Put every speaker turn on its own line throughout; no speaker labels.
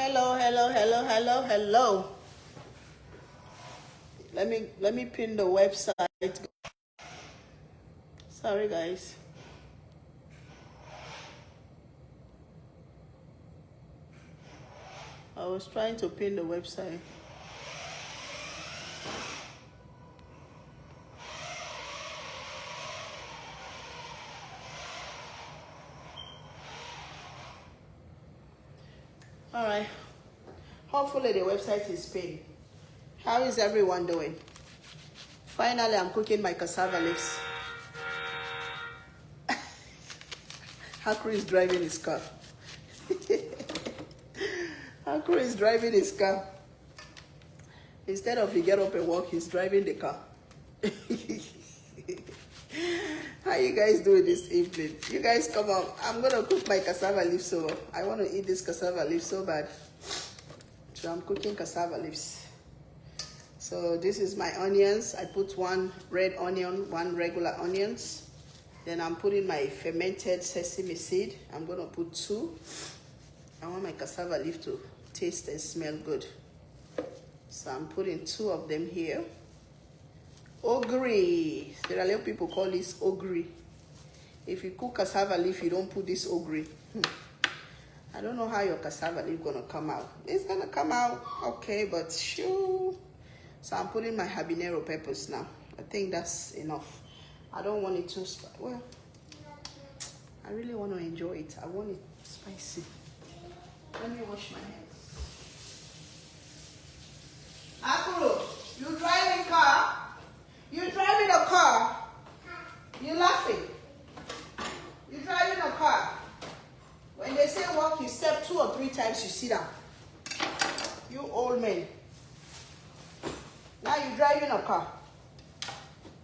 Hello. Let me pin the website. Sorry guys. I was trying to pin the website. All right. Hopefully the website is pinned. How is everyone doing? Finally, I'm cooking my cassava leaves. Hakru is driving his car. Hakru is driving his car. Instead of he get up and walk, he's driving the car. How you guys doing this evening? You guys come up. I'm gonna cook my cassava leaves, so I want to eat this cassava leaf so bad. So I'm cooking cassava leaves. So this is my onions. I put one red onion, one regular onions. Then I'm putting my fermented sesame seed. I'm gonna put 2. I want my cassava leaf to taste and smell good. So I'm putting 2 of them here. Ogiri. There are a lot of people call this ogiri. If you cook cassava leaf, you don't put this ogiri. I don't know how your cassava leaf gonna come out. It's gonna come out okay, but shoo. So I'm putting my habanero peppers now. I think that's enough. I don't want it too spicy. Well, I really want to enjoy it. I want it spicy. Let me wash my hands. Akuro, you driving car? You driving a car? You laughing? You driving a car? When they say walk, you step 2 or 3 times, you sit down. You old men. Now you're driving a car.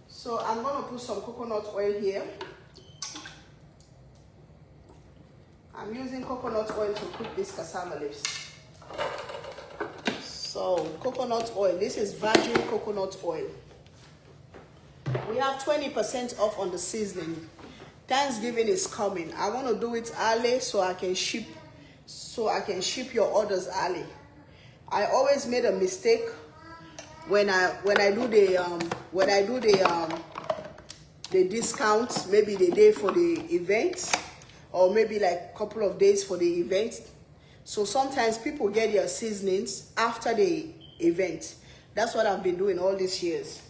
So I'm going to put some coconut oil here. I'm using coconut oil to cook this cassava leaves. So coconut oil, this is virgin coconut oil. We have 20% off on the seasoning. Thanksgiving is coming. I want to do it early so I can ship your orders early. I always made a mistake when I do the discounts, maybe the day for the event, or maybe like a couple of days for the event. So sometimes people get their seasonings after the event. That's what I've been doing all these years.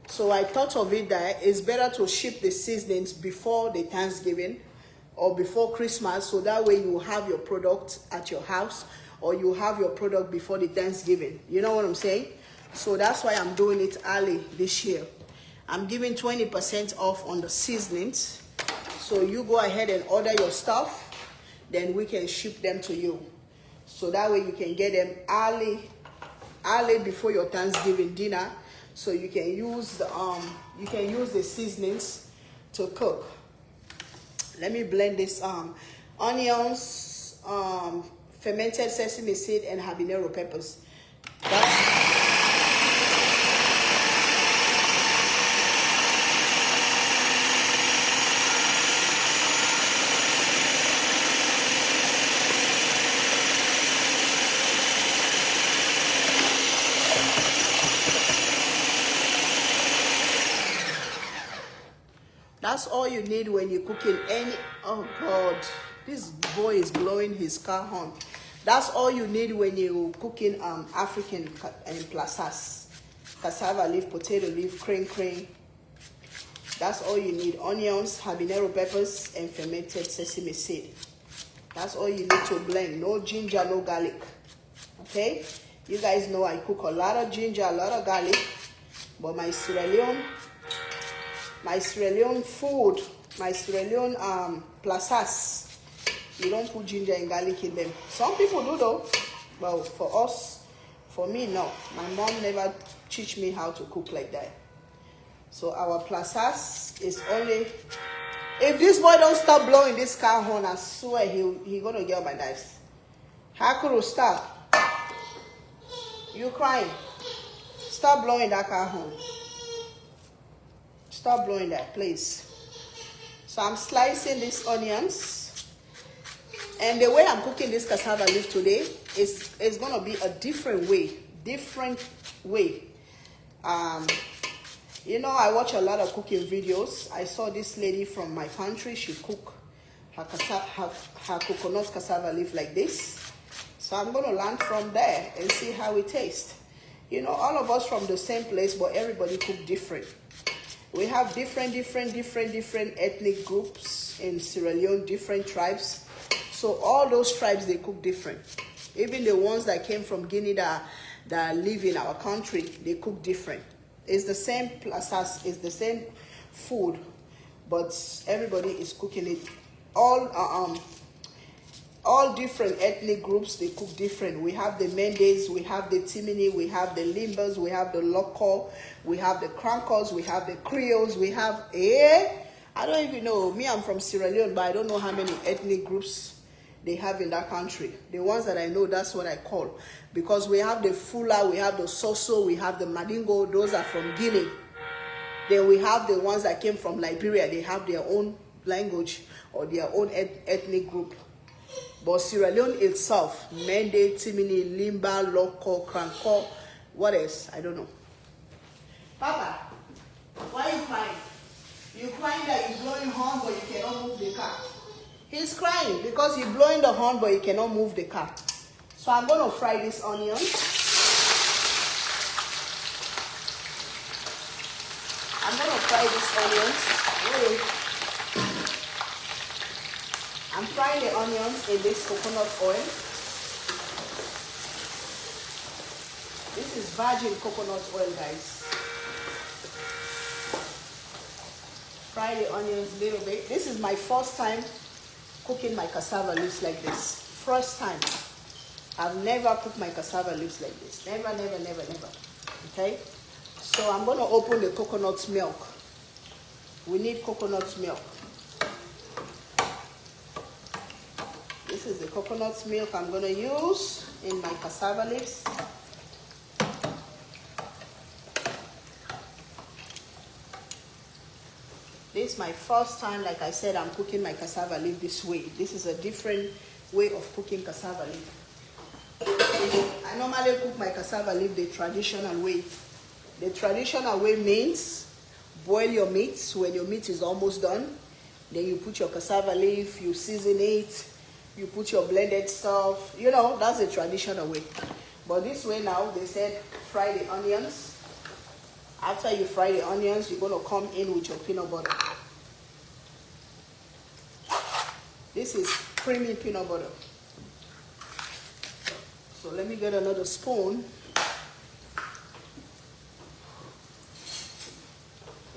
So I thought of it that it's better to ship the seasonings before the Thanksgiving or before Christmas, so that way you have your product at your house, or you have your product before the Thanksgiving. You know what I'm saying? So that's why I'm doing it early this year. I'm giving 20% off on the seasonings. So you go ahead and order your stuff, then we can ship them to you. So that way you can get them early before your Thanksgiving dinner. So you can use the seasonings to cook. Let me blend this onions, fermented sesame seed, and habanero peppers. That's all you need when you're cooking any. Oh God, this boy is blowing his car horn. That's all you need when you're cooking African plasas, cassava leaf, potato leaf, crane. That's all you need: onions, habanero peppers, and fermented sesame seed. That's all you need to blend. No ginger, no garlic. Okay? You guys know I cook a lot of ginger, a lot of garlic, but my Sierra Leone food, my Sierra Leone plasas, you don't put ginger and garlic in them. Some people do though, but for me, no. My mom never teach me how to cook like that. So our plasas is only, if this boy don't stop blowing this car horn, I swear he gonna get my knives. Hakuru, stop. You crying. Stop blowing that car horn. Stop blowing that, please. So I'm slicing these onions. And the way I'm cooking this cassava leaf today is gonna be a different way. You know, I watch a lot of cooking videos. I saw this lady from my country. She cook her coconut cassava leaf like this. So I'm gonna learn from there and see how it tastes. You know, all of us from the same place, but everybody cook different. We have different ethnic groups in Sierra Leone, different tribes. So all those tribes, they cook different. Even the ones that came from Guinea that live in our country, they cook different. It's the same process, it's the same food, but everybody is cooking it. All different ethnic groups, they cook different. We have the Mendes, we have the Timini, we have the Limbas, we have the Loco, we have the Krankos, we have the Creoles, we have, I don't even know. Me, I'm from Sierra Leone, but I don't know how many ethnic groups they have in that country. The ones that I know, that's what I call. Because we have the Fula, we have the Soso, we have the Madingo, those are from Guinea. Then we have the ones that came from Liberia. They have their own language or their own ethnic group. But Sierra Leone itself, Mende, Timini, Limba, Loco, Kranko, what else? I don't know. Papa, why are you crying? You're crying that you're blowing horn but you cannot move the car. He's crying because he's blowing the horn but he cannot move the car. So I'm going to fry this onion. I'm going to fry these onions. Wait. I'm frying the onions in this coconut oil. This is virgin coconut oil, guys. Fry the onions a little bit. This is my first time cooking my cassava leaves like this. First time. I've never cooked my cassava leaves like this. Never. Okay? So I'm going to open the coconut milk. We need coconut milk. This is the coconut milk I'm going to use in my cassava leaves. This is my first time, like I said, I'm cooking my cassava leaf this way. This is a different way of cooking cassava leaf. I normally cook my cassava leaf the traditional way. The traditional way means boil your meat. When your meat is almost done, then you put your cassava leaf, you season it, you put your blended stuff. You know, that's the traditional way. But this way now, they said fry the onions. After you fry the onions, you're going to come in with your peanut butter. This is creamy peanut butter. So let me get another spoon.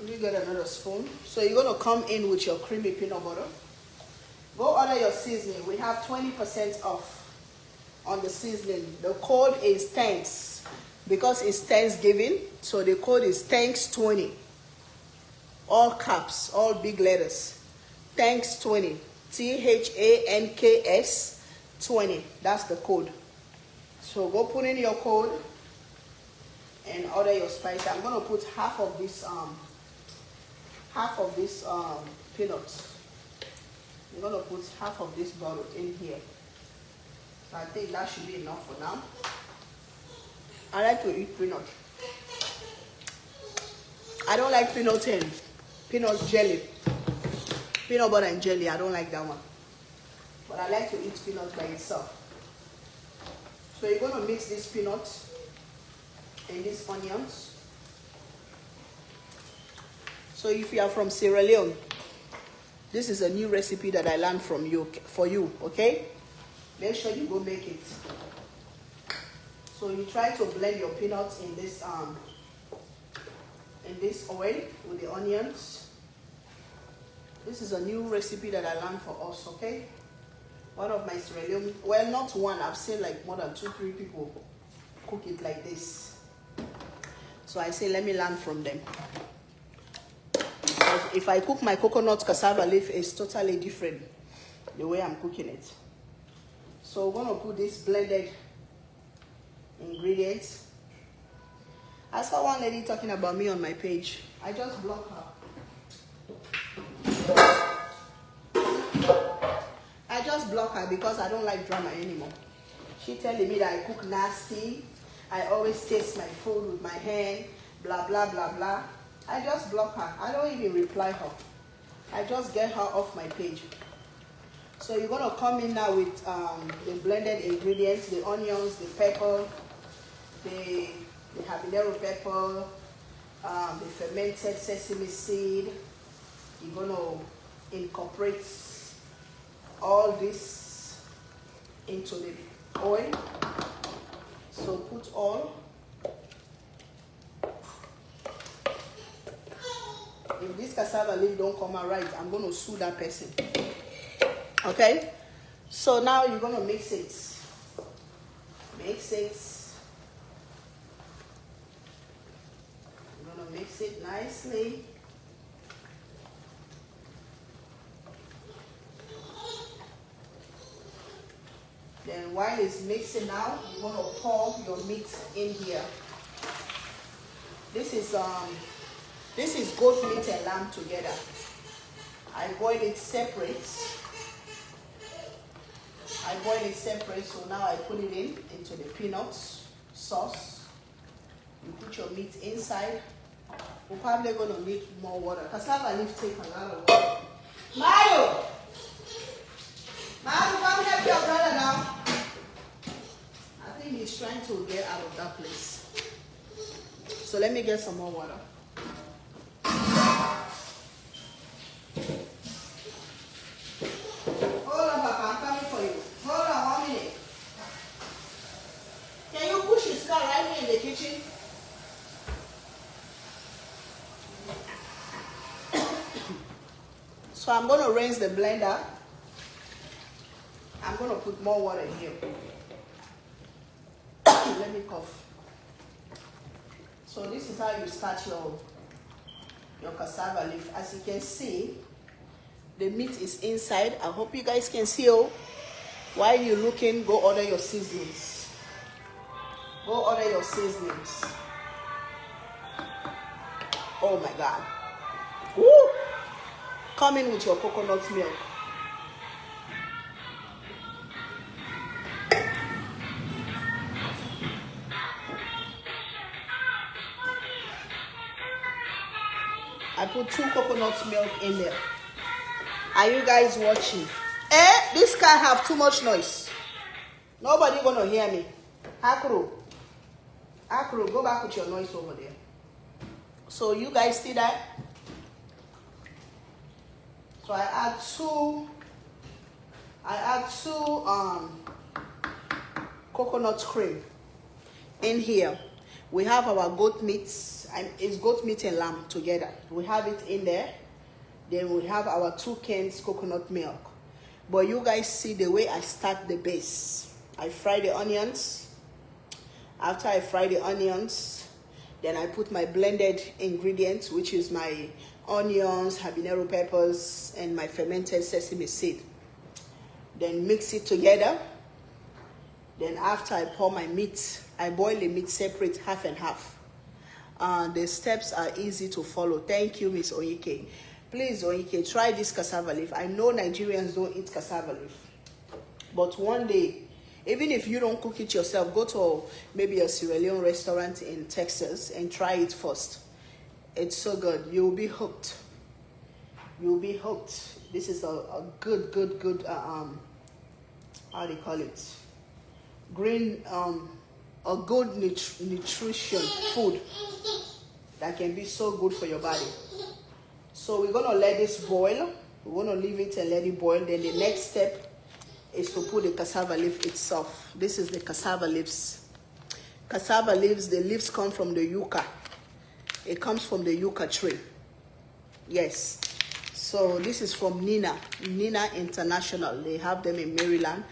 Let me get another spoon. So you're going to come in with your creamy peanut butter. Go order your seasoning. We have 20% off on the seasoning. The code is thanks. Because it's Thanksgiving, so the code is Thanks20. All caps, all big letters. Thanks20. THANKS 20. That's the code. So go put in your code and order your spice. I'm gonna put half of this peanuts. I'm gonna put half of this bottle in here. So I think that should be enough for now. I like to eat peanut. I don't like peanut and peanut jelly. Peanut butter and jelly, I don't like that one. But I like to eat peanut by itself. So you're going to mix these peanuts and these onions. So if you are from Sierra Leone, this is a new recipe that I learned from you, for you, okay? Make sure you go make it. So you try to blend your peanuts in this oil with the onions. This is a new recipe that I learned for us, okay? One of my Sierra Leone, well, not one, I've seen like more than 2-3 people cook it like this. So I say, let me learn from them. Because if I cook my coconut cassava leaf, it's totally different the way I'm cooking it. So we're gonna put this blended ingredients. I saw one lady talking about me on my page. I just blocked her. I just just block her because I don't like drama anymore. She telling me that I cook nasty. I always taste my food with my hand. Blah, blah, blah, blah. I just block her. I don't even reply her. I just get her off my page. So you're going to come in now with the blended ingredients, the onions, the pepper, the habanero pepper, the fermented sesame seed. You're going to incorporate all this into the oil. So put all. If this cassava leaf don't come out right, I'm going to sue that person. Okay? So now you're going to mix it. Mix it. You're going to mix it nicely. Then while it's mixing now, you're going to pour your meat in here. This is goat meat and lamb together. I boil it separate. So now I put it into the peanut sauce. You put your meat inside. We're probably going to need more water. Cassava leaf take a lot of water. Mario, come help your brother now. I think he's trying to get out of that place. So let me get some more water. Hold on, Papa, I'm coming for you. Hold on 1 minute. Can you push his car right here in the kitchen? So I'm going to rinse the blender. I'm going to put more water in here. Let me cough. So this is how you start your cassava leaf. As you can see, the meat is inside. I hope you guys can see. While you're looking, go order your seasonings. Go order your seasonings. Oh my God. Woo! Come in with your coconut milk. I put 2 coconut milk in there. Are you guys watching? This car have too much noise. Nobody gonna hear me. Akro, go back with your noise over there. So you guys see that? So I add two coconut cream in here. We have our goat meat. It's goat meat and lamb together. We have it in there. Then we have our 2 cans coconut milk. But you guys see the way I start the base. I fry the onions. After I fry the onions, then I put my blended ingredients, which is my onions, habanero peppers, and my fermented sesame seed. Then mix it together. Then after I pour my meat, I boil the meat separate, half and half. The steps are easy to follow. Thank you, Miss Oyike. Please, Oyike, try this cassava leaf. I know Nigerians don't eat cassava leaf. But one day, even if you don't cook it yourself, go to maybe a Sierra Leone restaurant in Texas and try it first. It's so good. You'll be hooked. You'll be hooked. This is a good, how do you call it? Green, a good nutrition food that can be so good for your body. So we're gonna let this boil. We're gonna leave it and let it boil. Then the next step is to put the cassava leaf itself. This is the cassava leaves. Cassava leaves, the leaves come from the yucca. It comes from the yucca tree. Yes. So this is from Nina International. They have them in Maryland.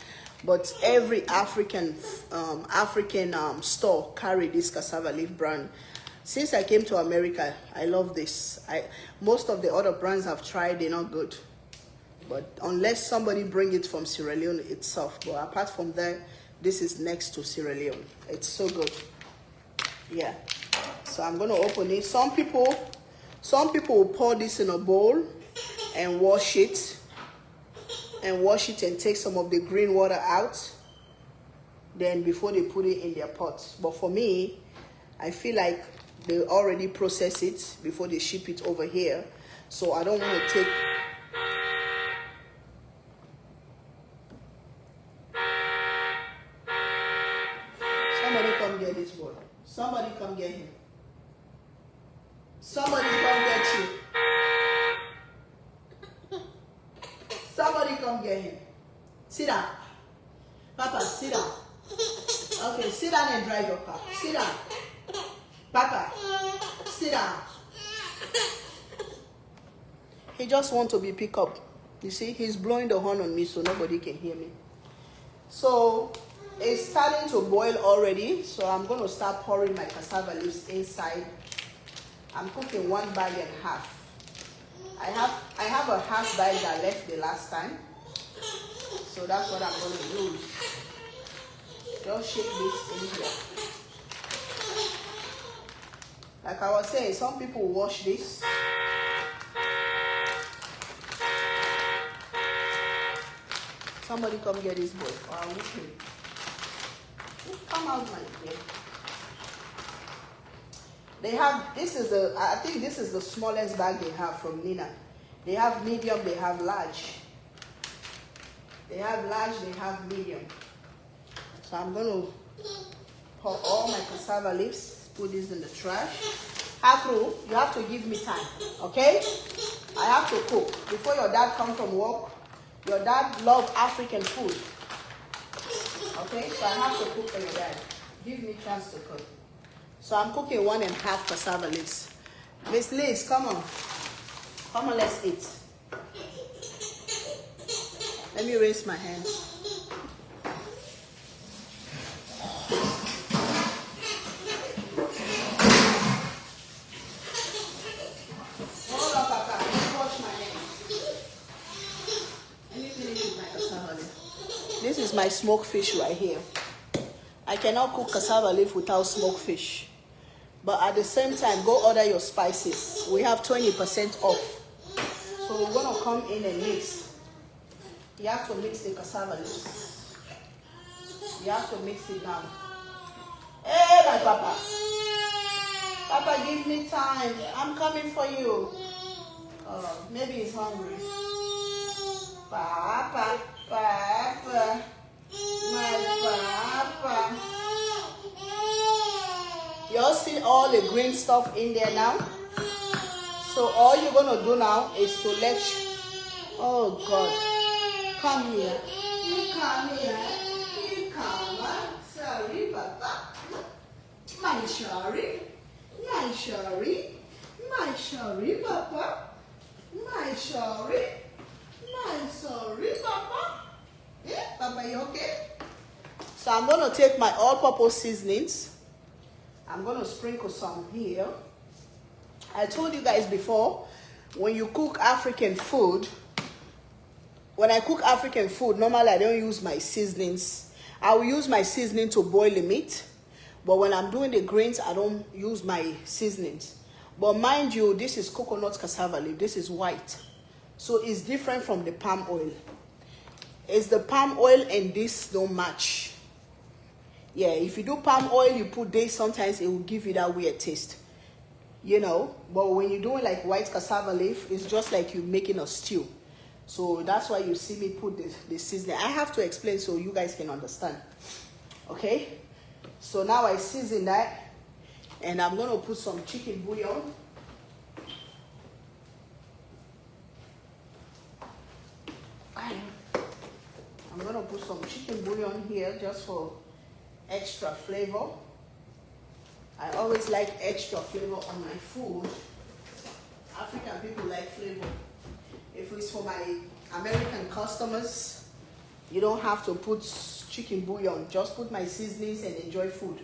But every African store carry this cassava leaf brand. Since I came to America, I love this. Most of the other brands I've tried, they're not good. But unless somebody bring it from Sierra Leone itself. But apart from that, this is next to Sierra Leone. It's so good. Yeah. So I'm going to open it. Some people will pour this in a bowl and wash it. and wash it and take some of the green water out, then before they put it in their pots. But for me, I feel like they already process it before they ship it over here, so I don't want to take. Somebody come get this boy. Somebody come get him. Somebody come get you. Somebody come get him. Sit down. Papa, sit down. Okay, sit down and drive your car. Sit down. Papa, sit down. He just wants to be picked up. You see, he's blowing the horn on me so nobody can hear me. So it's starting to boil already. So I'm going to start pouring my cassava leaves inside. I'm cooking 1 bag and a half. I have a half bag that left the last time. So that's what I'm going to use. Just shake this in here. Like I was saying, some people wash this. Somebody come get this boy. Or I'll whip him. Come out, my dear. They have, this is the, I think this is the smallest bag they have from Nina. They have medium, they have large. They have large, they have medium. So I'm going to pour all my cassava leaves, put this in the trash. Afro, you have to give me time, okay? I have to cook. Before your dad comes from work, your dad loves African food. Okay, so I have to cook for your dad. Give me a chance to cook. So I'm cooking 1 and a half cassava leaves. Miss Liz, come on. Come on, let's eat. Let me raise my hand. Hold on, Papa. Let me wash my hands. Let me finish with my cassava leaf. This is my smoked fish right here. I cannot cook cassava leaf without smoked fish. But at the same time, go order your spices. We have 20% off. So we're going to come in and mix. You have to mix the cassava leaves. You have to mix it down. Hey, my papa. Papa, give me time. I'm coming for you. Maybe he's hungry. Papa, Papa, my papa. You all see all the green stuff in there now? So all you're going to do now is to let oh God, come here. You come here. You come. Sorry, Papa. My sorry. My sorry. My sorry, Papa. My sorry. My sorry, Papa. Yeah, Papa, you okay? So I'm going to take my all-purpose seasonings. I'm going to sprinkle some here. I told you guys before, when you cook African food, when I cook African food, normally I don't use my seasonings. I will use my seasoning to boil the meat. But when I'm doing the grains, I don't use my seasonings. But mind you, this is coconut cassava leaf. This is white. So it's different from the palm oil. It's the palm oil and this don't match. Yeah, if you do palm oil, you put this, sometimes it will give you that weird taste. You know, but when you're doing like white cassava leaf, it's just like you're making a stew. So that's why you see me put the seasoning. I have to explain so you guys can understand. Okay? So now I season that. And I'm going to put some chicken bouillon. I'm going to put some chicken bouillon here just for extra flavor. I always like extra flavor on my food. African people like flavor. If it's for my American customers, you don't have to put chicken bouillon. Just put my seasonings and enjoy food.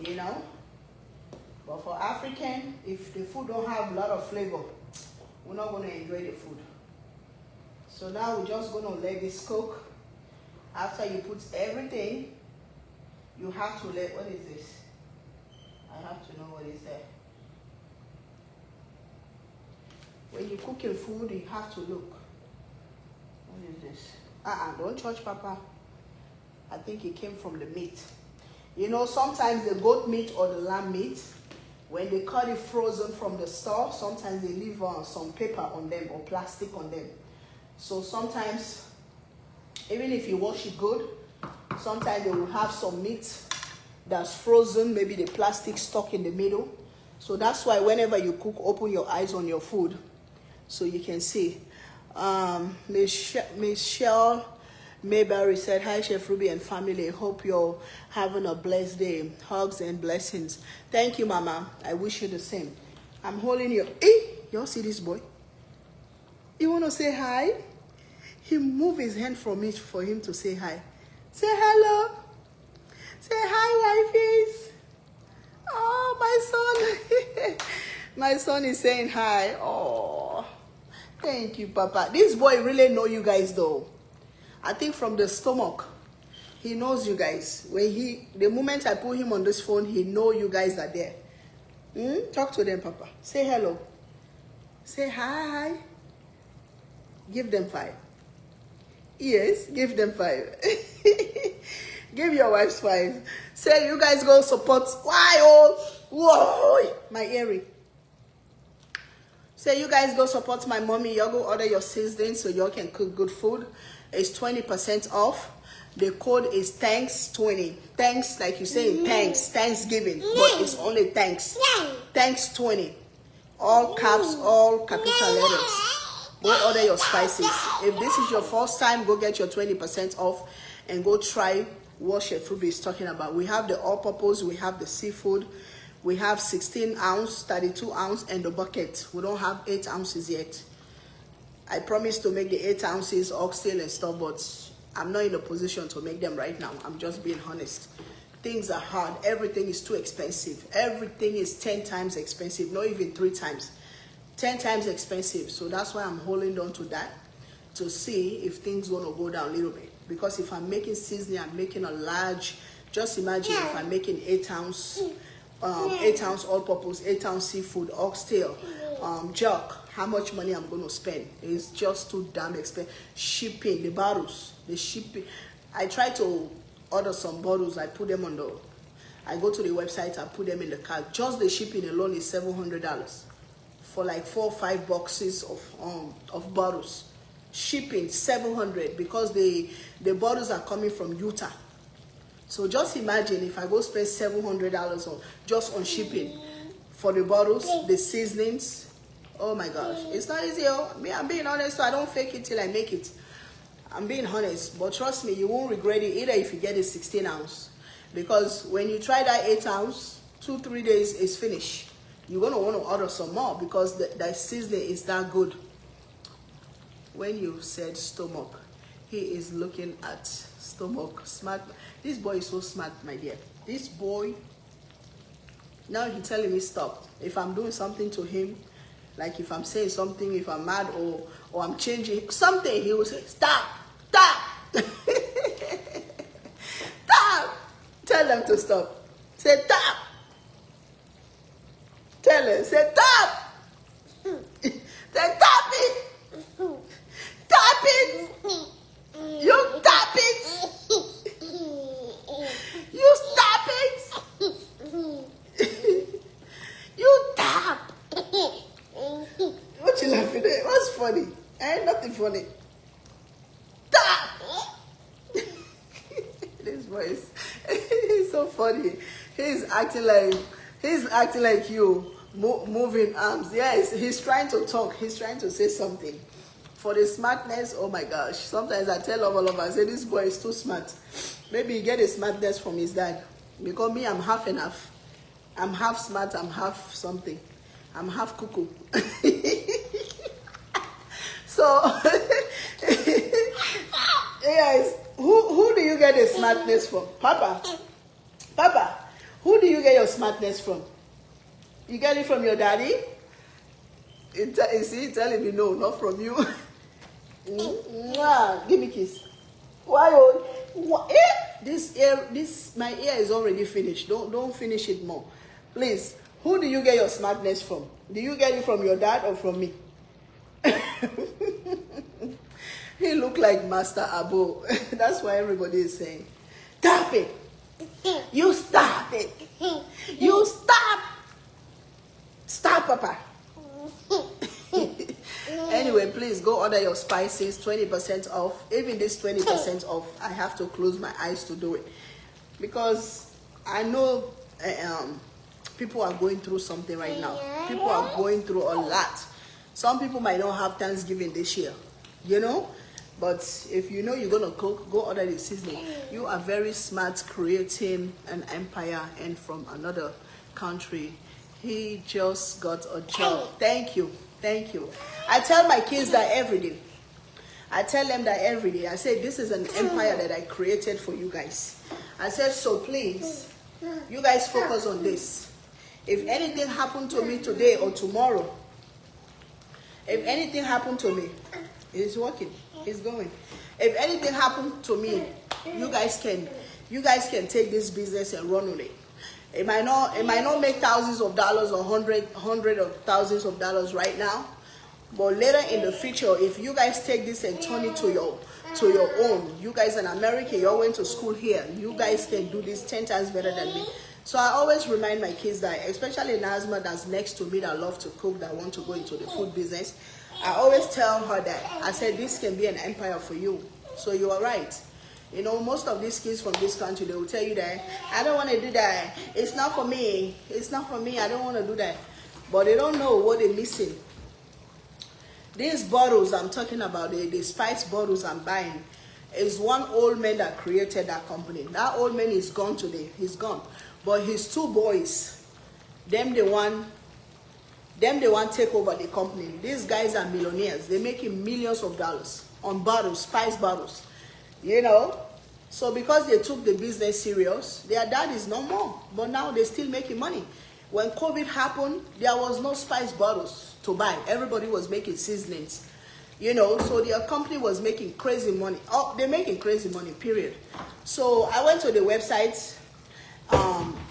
You know? But for African, if the food don't have a lot of flavor, we're not going to enjoy the food. So now we're just going to let this cook. After you put everything, you have to let, what is this? I have to know what is there. When you're cooking food, you have to look. What is this? Don't touch, Papa. I think it came from the meat. You know, sometimes the goat meat or the lamb meat, when they cut it frozen from the store, sometimes they leave some paper on them or plastic on them. So sometimes, even if you wash it good, sometimes they will have some meat that's frozen, maybe the plastic stuck in the middle. So that's why whenever you cook, open your eyes on your food so you can see. Michelle Mayberry said, hi, Chef Ruby and family. Hope you're having a blessed day. Hugs and blessings. Thank you, Mama. I wish you the same. I'm holding you. Hey, y'all see this boy? You want to say hi? He moved his hand from it for him to say hi. Say hello. Say hi, wifeys. Oh, my son. My son is saying hi. Oh, thank you, Papa. This boy really know you guys, though. I think from the stomach, he knows you guys. The moment I put him on this phone, he know you guys are there. Talk to them, Papa. Say hello. Say hi. Give them 5. Yes, give them 5. Give your wives 5. Say you guys go support. Why? Oh, whoa, my earring. Say you guys go support my mommy. Y'all go order your seasoning so y'all can cook good food. It's 20% off. The code is thanks20. Thanks, like you say, thanks, Thanksgiving, but it's only thanks. Thanks20. All caps, all capital letters. Go order your spices. If this is your first time, go get your 20% off and go try what Chef Ruby is talking about. We have the all-purpose, we have the seafood, we have 16 ounce, 32 ounce, and the bucket. We don't have 8 ounces yet. I promised to make the 8 ounces oxtail and stuff, but I'm not in a position to make them right now. I'm just being honest. Things are hard. Everything is too expensive. Everything is 10 times expensive, not even 3 times. 10 times expensive. So that's why I'm holding on to that to see if things going to go down a little bit. Because if I'm making seasoning, I'm making a large, just imagine if I'm making 8 ounce, 8 ounce all-purpose, 8 ounce seafood, oxtail, jerk, how much money I'm going to spend. It's just too damn expensive. Shipping, the bottles, the shipping. I try to order some bottles. I put them on I go to the website, I put them in the cart. Just the shipping alone is $700 for like 4 or 5 boxes of bottles. Shipping $700 because the bottles are coming from Utah. So just imagine if I go spend $700 just on shipping for the bottles, the seasonings. Oh my gosh, it's not easy. I'm being honest, so I don't fake it till I make it. I'm being honest, but trust me, you won't regret it either if you get a 16 ounce. Because when you try that 8 ounce, 2-3 days is finished. You're going to want to order some more because the seasoning is that good. When you said stomach, he is looking at stomach. Smart. This boy is so smart, my dear. This boy, now he's telling me stop. If I'm doing something to him, like if I'm saying something, if I'm mad or I'm changing something, he will say, stop, stop. Stop. Tell them to stop. Say, stop. Tell them, say, stop. Say, stop it. Stop it. You stop it. You stop it. You stop. What you laughing at? What's funny? Ain't nothing funny. Stop. This voice is so funny. He's acting like you, moving arms. Yes, he's trying to talk. He's trying to say something. For the smartness, oh my gosh. Sometimes I tell all of us, I say this boy is too smart. Maybe he get his smartness from his dad. Because me, I'm half enough. I'm half smart, I'm half something. I'm half cuckoo. So, guys, who do you get the smartness from? Papa, who do you get your smartness from? You get it from your daddy? You see, telling me no, not from you. Give me a kiss. Why? My ear is already finished. Don't finish it more, please. Who do you get your smartness from? Do you get it from your dad or from me? He looked like Master Abu. That's why everybody is saying, stop it. You stop it. You stop. Stop, Papa. Anyway, please go order your spices, 20% off. Even this 20% off, I have to close my eyes to do it. Because I know people are going through something right now. People are going through a lot. Some people might not have Thanksgiving this year, you know. But if you know you're going to cook, go order the seasoning. You are very smart creating an empire and from another country. He just got a job. Thank you. Thank you. I tell my kids that every day. I tell them that every day. I say, this is an empire that I created for you guys. I said, so please, you guys focus on this. If anything happened to me today or tomorrow, if anything happened to me, it's working. It's going. If anything happened to me, you guys can take this business and run with it. It might not make thousands of dollars or hundred of thousands of dollars right now, but later in the future, if you guys take this and turn it to your own, you guys in America, you all went to school here, you guys can do this 10 times better than me. So I always remind my kids that, especially Nazma that's next to me that love to cook, that want to go into the food business, I always tell her that, I said, this can be an empire for you. So you are right. You know, most of these kids from this country, they will tell you that, I don't want to do that. It's not for me. It's not for me. I don't want to do that. But they don't know what they're missing. These bottles I'm talking about, the spice bottles I'm buying, is one old man that created that company. That old man is gone today. He's gone. But his two boys, them they want take over the company. These guys are millionaires. They're making millions of dollars on bottles, spice bottles. You know, so because they took the business serious, their dad is no more. But now they're still making money. When COVID happened, there was no spice bottles to buy. Everybody was making seasonings. You know, so their company was making crazy money. Oh, they're making crazy money, period. So I went to the website.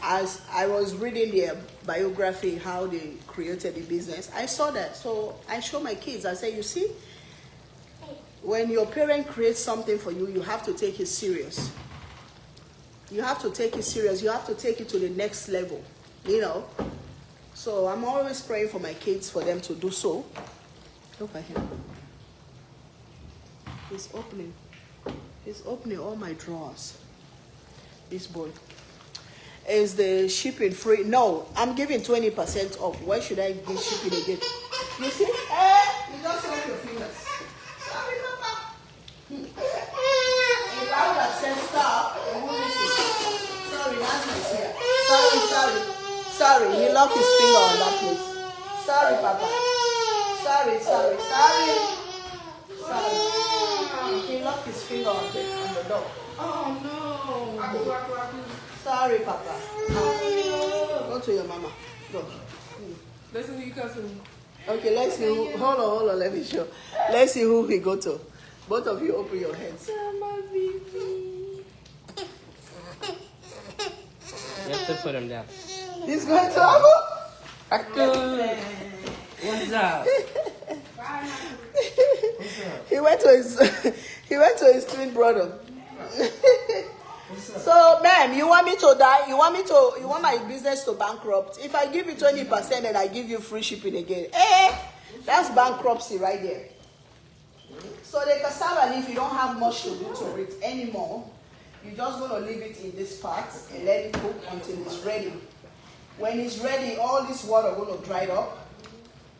As I was reading their biography, how they created the business, I saw that. So I show my kids. I say, you see, when your parent creates something for you, you have to take it serious. You have to take it serious. You have to take it to the next level, you know. So I'm always praying for my kids, for them to do so. Look at him. He's opening all my drawers. This boy. Is the shipping free? No, I'm giving 20% off. Why should I give shipping again? You see? You just hold your fingers. Sorry, Papa. If I would have said stop, you wouldn't listen. Sorry, that's my here. Sorry. He locked his finger on that place. Sorry, Papa. Sorry. He locked his finger on the door. Oh no. Sorry, Papa. Go to your mama. Go.
Let's see who you come to.
Okay, let's see who. Hold on. Let me show. Let's see who we go to. Both of you open your heads.
You have to put him down.
He's going to Abu?
What's up?
He went to his twin brother. So, ma'am, you want me to die? You want my business to bankrupt? If I give you 20% and I give you free shipping again, that's bankruptcy right there. So the cassava leaf, you don't have much to do to it anymore. You're just going to leave it in this pot and let it cook until it's ready. When it's ready, all this water going to dry up.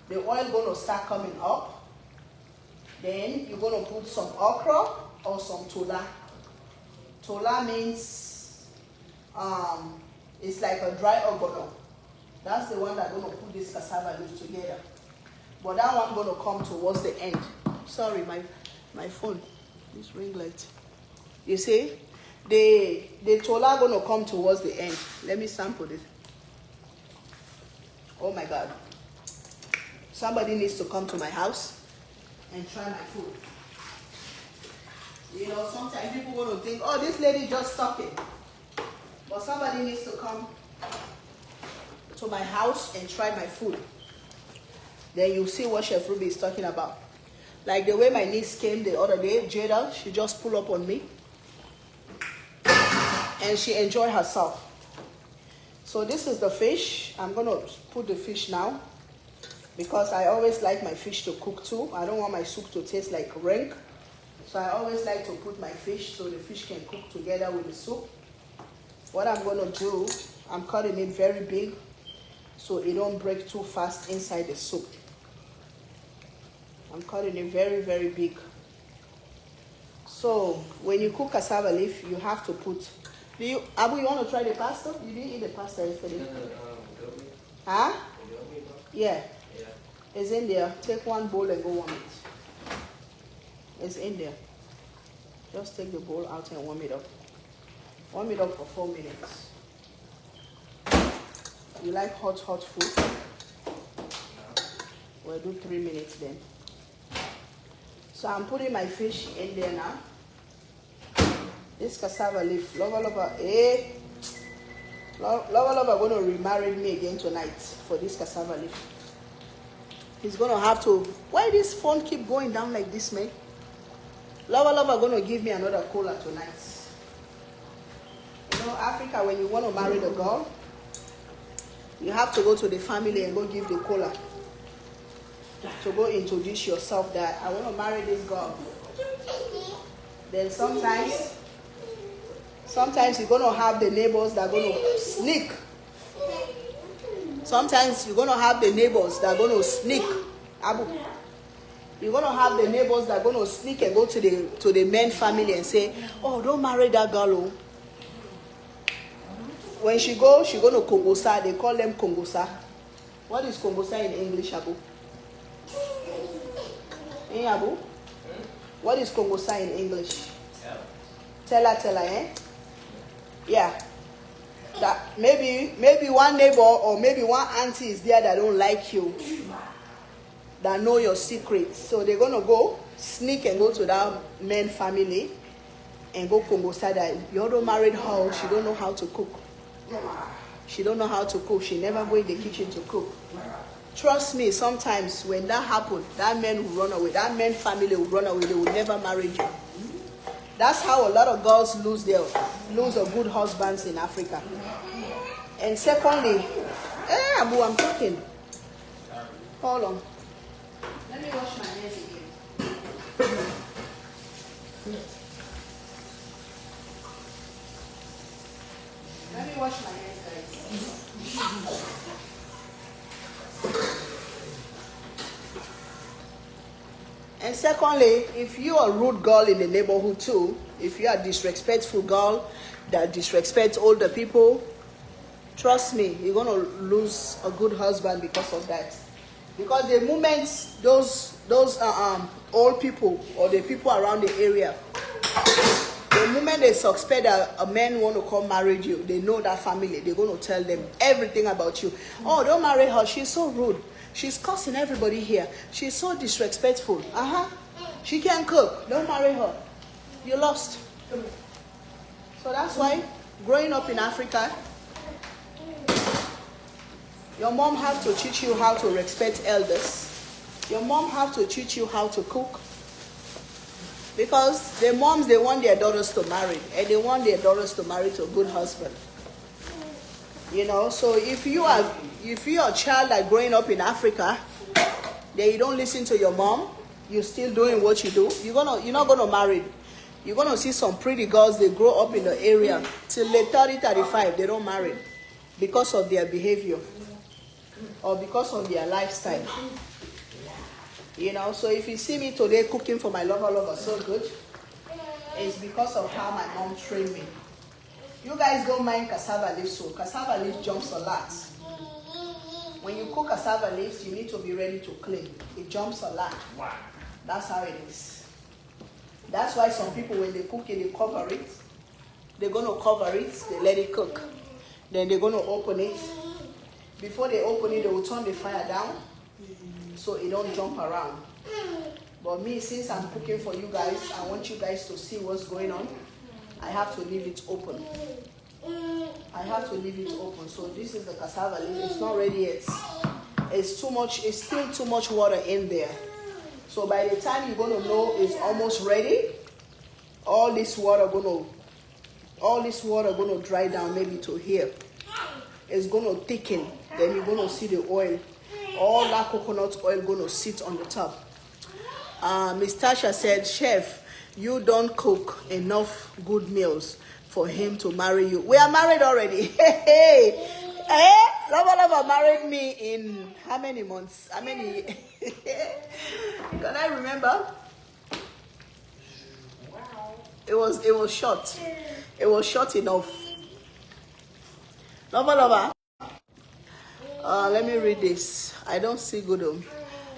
The oil going to start coming up. Then you're going to put some okra or some tola. Tola means it's like a dry ogbono. That's the one that's going to put this cassava leaf together. But that one going to come towards the end. Sorry, my phone. This ring light. You see? The tola going to come towards the end. Let me sample this. Oh my God. Somebody needs to come to my house and try my food. You know, sometimes people want to think, oh, this lady just talking. But somebody needs to come to my house and try my food. Then you'll see what Chef Ruby is talking about. Like the way my niece came the other day, Jada, she just pulled up on me. And she enjoyed herself. So this is the fish. I'm going to put the fish now. Because I always like my fish to cook too. I don't want my soup to taste like rank. So I always like to put my fish so the fish can cook together with the soup. What I'm going to do, I'm cutting it very big so it don't break too fast inside the soup. I'm cutting it very, very big. So when you cook cassava leaf, you have to put... Abu, you want to try the pasta? You didn't eat the pasta yesterday. Huh? Yeah. It's in there. Take one bowl and go warm it. It's in there. Just take the bowl out and warm it up. Warm it up for 4 minutes. You like hot food? We'll do 3 minutes then. So I'm putting my fish in there now. This cassava leaf. Lover, eh? Lover going to remarry me again tonight for this cassava leaf. He's going to have to... Why this phone keep going down like this, man? Lover going to give me another cola tonight. You know, Africa, when you want to marry the girl, you have to go to the family and go give the cola. To go introduce yourself that I want to marry this girl. Then sometimes you're going to have the neighbors that are going to sneak. Sometimes you're going to have the neighbors that are going to sneak. Abu. You're going to have the neighbors that are going to sneak and go to the main family and say, oh, don't marry that girl. When she going to Kongosa. They call them Kongosa. What is Kongosa in English, Abu? Hey, Abu? What is Kongosa in English? Tella, eh? Yeah. That maybe one neighbor or maybe one auntie is there that don't like you, that know your secrets. So they're gonna go sneak and go to that main family and go Kongosa that you don't married her, she don't know how to cook. She don't know how to cook. She never go in the kitchen to cook. Trust me, sometimes when that happens, that man will run away. That man family will run away. They will never marry you. That's how a lot of girls lose their good husbands in Africa. And secondly, Abu, I'm talking. Hold on. Let me wash my hands again. Let me wash my hands, guys. And secondly, if you are a rude girl in the neighborhood too, if you are a disrespectful girl that disrespects older people, trust me, you're going to lose a good husband because of that. Because the moment those old people or the people around the area, the moment they suspect that a man want to come marry you, they know that family, they're going to tell them everything about you. Oh, don't marry her, she's so rude. She's cussing everybody here. She's so disrespectful. She can't cook. Don't marry her. You lost. So that's why growing up in Africa, your mom have to teach you how to respect elders. Your mom have to teach you how to cook. Because the moms, they want their daughters to marry. And they want their daughters to marry to a good husband. You know, so if you're a child like growing up in Africa, then you don't listen to your mom, you're still doing what you do, you're not gonna marry. You're gonna see some pretty girls, they grow up in the area till they're 30, 35, they don't marry because of their behavior or because of their lifestyle. You know, so if you see me today cooking for my lover so good, it's because of how my mom trained me. You guys don't mind cassava leaf soup. Cassava leaf jumps a lot. When you cook cassava leaves, you need to be ready to clean. It jumps a lot. Wow. That's how it is. That's why some people, when they cook it, they cover it. They're going to cover it, they let it cook. Then they're going to open it. Before they open it, they will turn the fire down so it don't jump around. But me, since I'm cooking for you guys, I want you guys to see what's going on. I have to leave it open. I have to leave it open. So this is the cassava leaf. It's not ready yet. It's too much. It's still too much water in there. So by the time you're gonna know it's almost ready, all this water gonna dry down maybe to here. It's gonna thicken. Then you're gonna see the oil. All that coconut oil gonna sit on the top. Miss Tasha said, Chef, you don't cook enough good meals for him to marry you. We are married already. Hey, Lova married me in how many months? How many? Can I remember? It was short. It was short enough. Lova. Let me read this. I don't see good.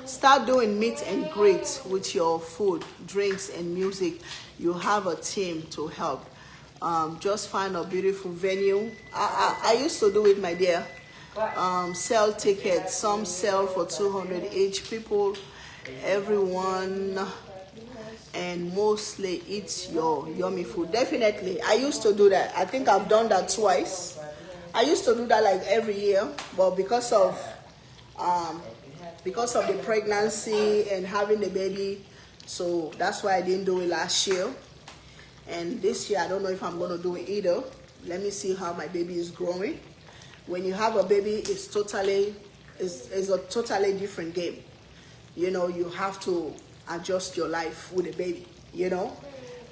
Start doing meet and greet with your food, drinks, and music. You have a team to help. Just find a beautiful venue. I used to do it, my dear. Sell tickets. Some sell for 200 each. People, everyone, and mostly eat your yummy food. Definitely, I used to do that. I think I've done that twice. I used to do that like every year, but because of the pregnancy and having the baby, so that's why I didn't do it last year. And this year, I don't know if I'm going to do it either. Let me see how my baby is growing. When you have a baby, it's a totally different game. You know, you have to adjust your life with the baby, you know.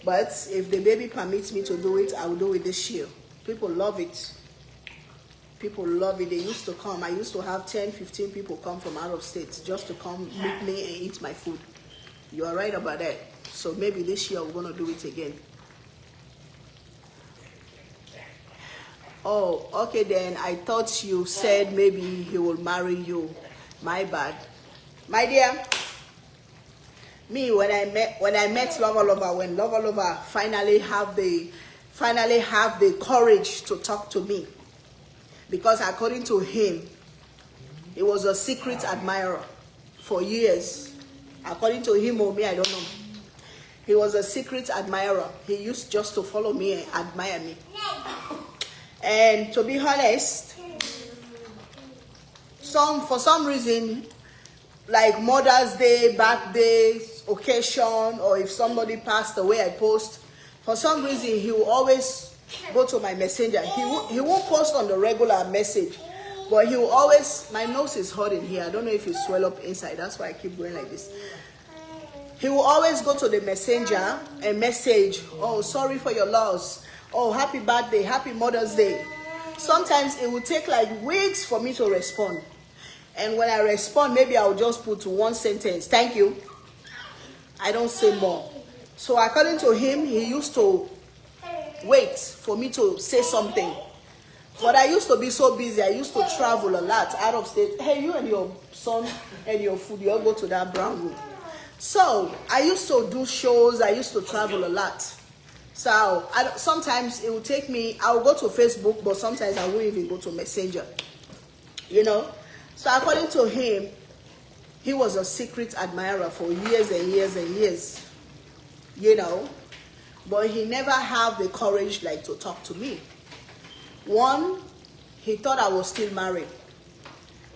But if the baby permits me to do it, I will do it this year. People love it. People love it. They used to come. I used to have 10, 15 people come from out of state just to come meet me and eat my food. You are right about that. So maybe this year we're going to do it again. Oh, okay then. I thought you said maybe he will marry you. My bad. My dear, me when I met Lova, when Lova finally have the courage to talk to me. Because according to him, he was a secret admirer for years. According to him or me, I don't know. He was a secret admirer. He used just to follow me and admire me. And to be honest, for some reason, like Mother's Day, birthday, occasion, or if somebody passed away, I post. For some reason, he will always go to my messenger. He won't post on the regular message, but he will always, my nose is hurting here. I don't know if it swell up inside. That's why I keep going like this. He will always go to the messenger and message, oh, sorry for your loss. Oh, happy birthday, happy Mother's Day. Sometimes it will take like weeks for me to respond. And when I respond, maybe I'll just put one sentence, thank you. I don't say more. So according to him, he used to wait for me to say something. But I used to be so busy. I used to travel a lot out of state. Hey, you and your son and your food, you all go to that brown room. So I used to do shows. I used to travel a lot. So sometimes it would take me, I would go to Facebook, but sometimes I wouldn't even go to Messenger. You know? So according to him, he was a secret admirer for years and years and years. You know? But he never had the courage like to talk to me. One, he thought I was still married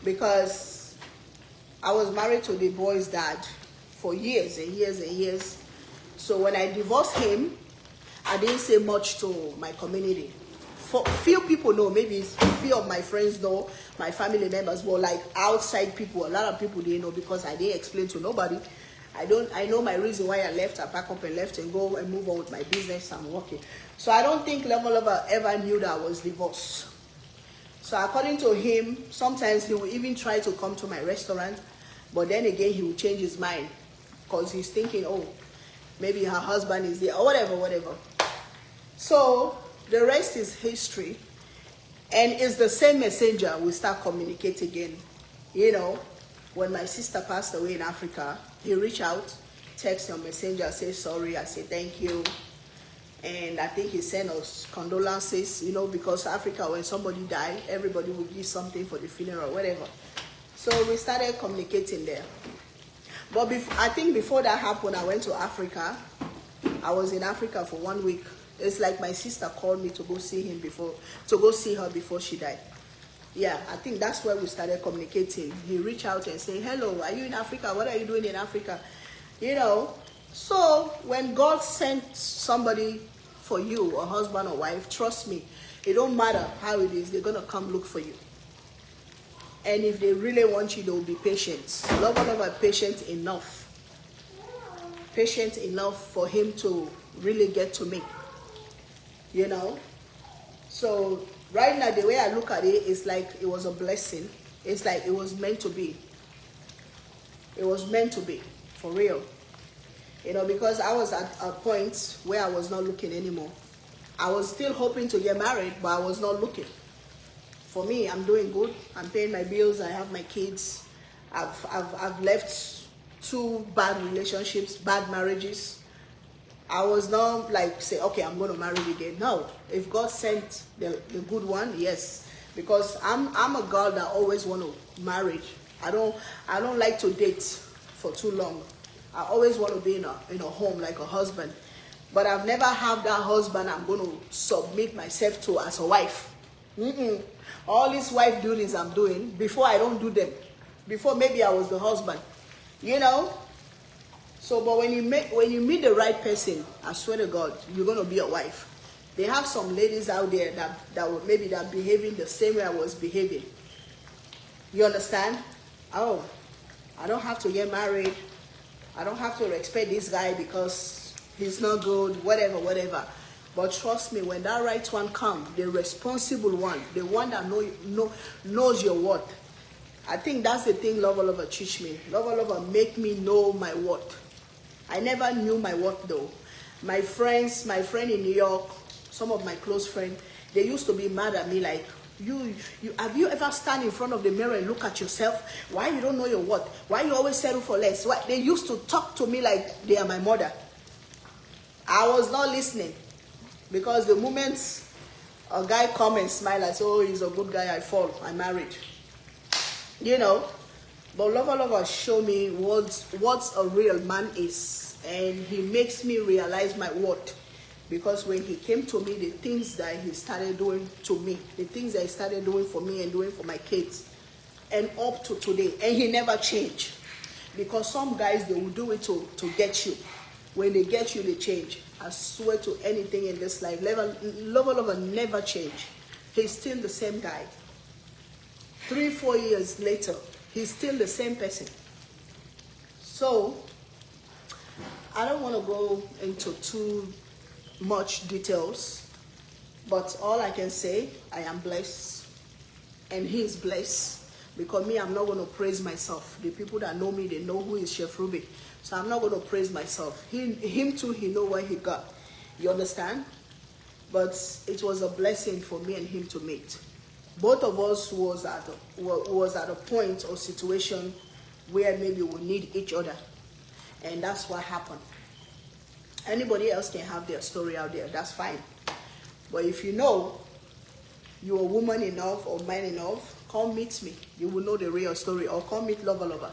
because I was married to the boy's dad for years and years and years. So when I divorced him, I didn't say much to my community. Few people know, maybe few of my friends know, my family members, but like outside people, a lot of people didn't know because I didn't explain to nobody. I know my reason why I left. I pack up and left and go and move on with my business. I'm working. So I don't think Lova ever knew that I was divorced. So according to him, sometimes he will even try to come to my restaurant, but then again he will change his mind because he's thinking, oh, maybe her husband is there or whatever. So the rest is history, and it's the same messenger. We start communicating again. You know, when my sister passed away in Africa, he reached out, text your messenger, say sorry, I say thank you. And I think he sent us condolences, you know, because Africa, when somebody died, everybody would give something for the funeral, whatever. So we started communicating there. But I think before that happened, I went to Africa. I was in Africa for 1 week. It's like my sister called me to go see her before she died. Yeah, I think that's where we started communicating. He reached out and said, hello, are you in Africa? What are you doing in Africa? You know, so when God sent somebody for you, a husband or wife, trust me, it don't matter how it is, they're going to come look for you. And if they really want you, they'll be patient. Love are patient enough. Patient enough for him to really get to me. You know? So right now, the way I look at it, it's like it was a blessing. It's like it was meant to be. It was meant to be, for real. You know, because I was at a point where I was not looking anymore. I was still hoping to get married, but I was not looking. For me, I'm doing good. I'm paying my bills. I have my kids. I've left 2 bad relationships, bad marriages. I was not like say, okay, I'm going to marry again. No, if God sent the good one, yes. Because I'm a girl that always want to marry. I don't like to date for too long. I always want to be in a home like a husband. But I've never had that husband I'm going to submit myself to as a wife. All these wife duties I'm doing, before I don't do them. Before maybe I was the husband. You know? So, but when you meet the right person, I swear to God, you're going to be a wife. They have some ladies out there that maybe that behaving the same way I was behaving. You understand? Oh, I don't have to get married. I don't have to respect this guy because he's not good, whatever. But trust me, when that right one comes, the responsible one, the one that knows your worth. I think that's the thing Lover teach me. Lover make me know my worth. I never knew my worth though. My friend in New York, some of my close friends, they used to be mad at me like, have you ever stand in front of the mirror and look at yourself? Why you don't know your worth? Why you always settle for less? Why? They used to talk to me like they are my mother. I was not listening. Because the moment a guy come and smile, I say, oh, he's a good guy, I fall, I'm married. You know, but Lover show me what a real man is. And he makes me realize my worth. Because when he came to me, the things that he started doing to me, the things that he started doing for me and doing for my kids, and up to today, and he never changed. Because some guys, they will do it to get you. When they get you, they change. I swear to anything in this life, Lover never changed. He's still the same guy. 3-4 years later, he's still the same person. So, I don't want to go into too much details, but all I can say, I am blessed, and he is blessed. Because me, I'm not going to praise myself. The people that know me, they know who is Chef Ruby. So I'm not going to praise myself. Him too, he know what he got. You understand? But it was a blessing for me and him to meet. Both of us was at a point or situation where maybe we need each other. And that's what happened. Anybody else can have their story out there. That's fine. But if you know you're a woman enough or man enough, come meet me. You will know the real story. Or come meet Lover.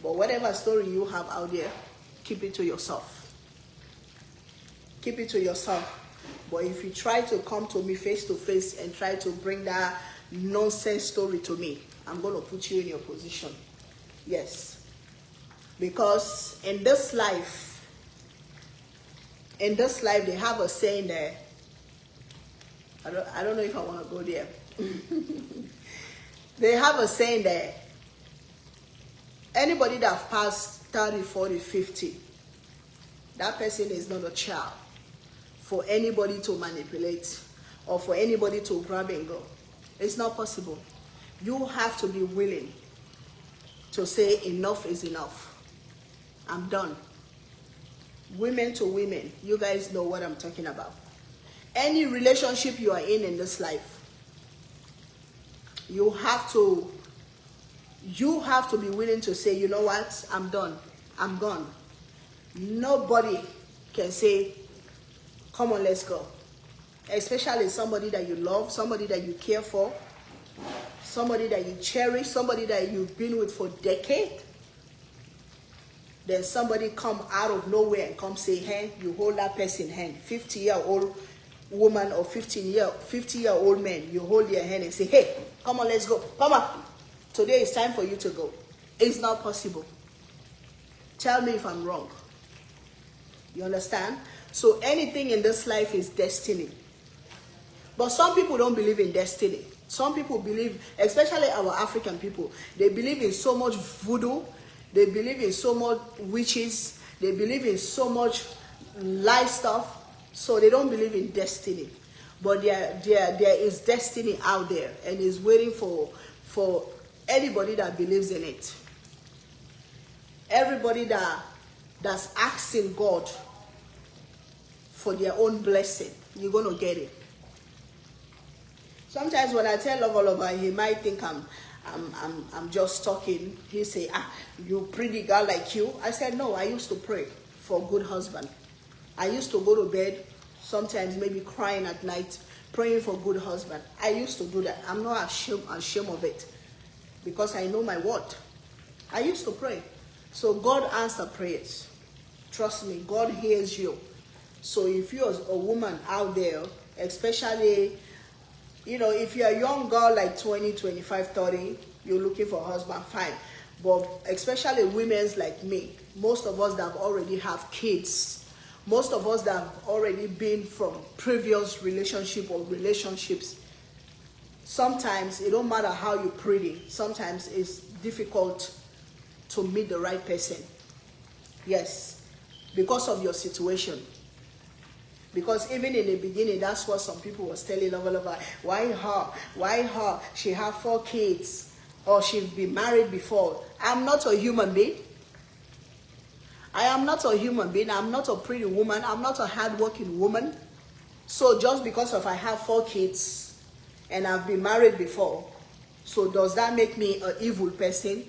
But whatever story you have out there, keep it to yourself. Keep it to yourself. But if you try to come to me face to face and try to bring that nonsense story to me, I'm going to put you in your position. Yes. Because in this life, they have a saying there. I don't know if I want to go there. They have a saying there. Anybody that passed 30, 40, 50, that person is not a child for anybody to manipulate or for anybody to grab and go. It's not possible. You have to be willing to say enough is enough. I'm done. Women to women, you guys know what I'm talking about. Any relationship you are in this life, you have to be willing to say, you know what, I'm done. I'm gone. Nobody can say, come on, let's go. Especially somebody that you love, somebody that you care for, somebody that you cherish, somebody that you've been with for decades. Then somebody come out of nowhere and come say, hey, you hold that person's hand. 50-year-old woman or 50-year-old man, you hold their hand and say, hey, come on, let's go. Come on. Today is time for you to go. It's not possible. Tell me if I'm wrong. You understand? So anything in this life is destiny. But some people don't believe in destiny. Some people believe, especially our African people, they believe in so much voodoo. They believe in so much witches. They believe in so much lie stuff. So they don't believe in destiny. But there is destiny out there, and is waiting for anybody that believes in it. Everybody that's asking God for their own blessing, you're going to get it. Sometimes when I tell Lover, he might think I'm just talking. He say, you pretty girl like you. I said, no, I used to pray for a good husband. I used to go to bed, sometimes maybe crying at night, praying for a good husband. I used to do that. I'm not ashamed of it, because I know my word. I used to pray. So God answers prayers. Trust me, God hears you. So if you're a woman out there, especially, if you're a young girl like 20, 25, 30, you're looking for a husband, fine. But especially women like me, most of us that already have kids, most of us that have already been from previous relationship or relationships, sometimes it don't matter how you're pretty. Sometimes it's difficult to meet the right person. Yes, because of your situation. Because even in the beginning, that's what some people was telling Lover, why her? Why her? She have 4 kids, or she's been married before. I'm not a human being. I am not a human being. I'm not a pretty woman. I'm not a hardworking woman. So just because I have 4 kids and I've been married before, so does that make me an evil person?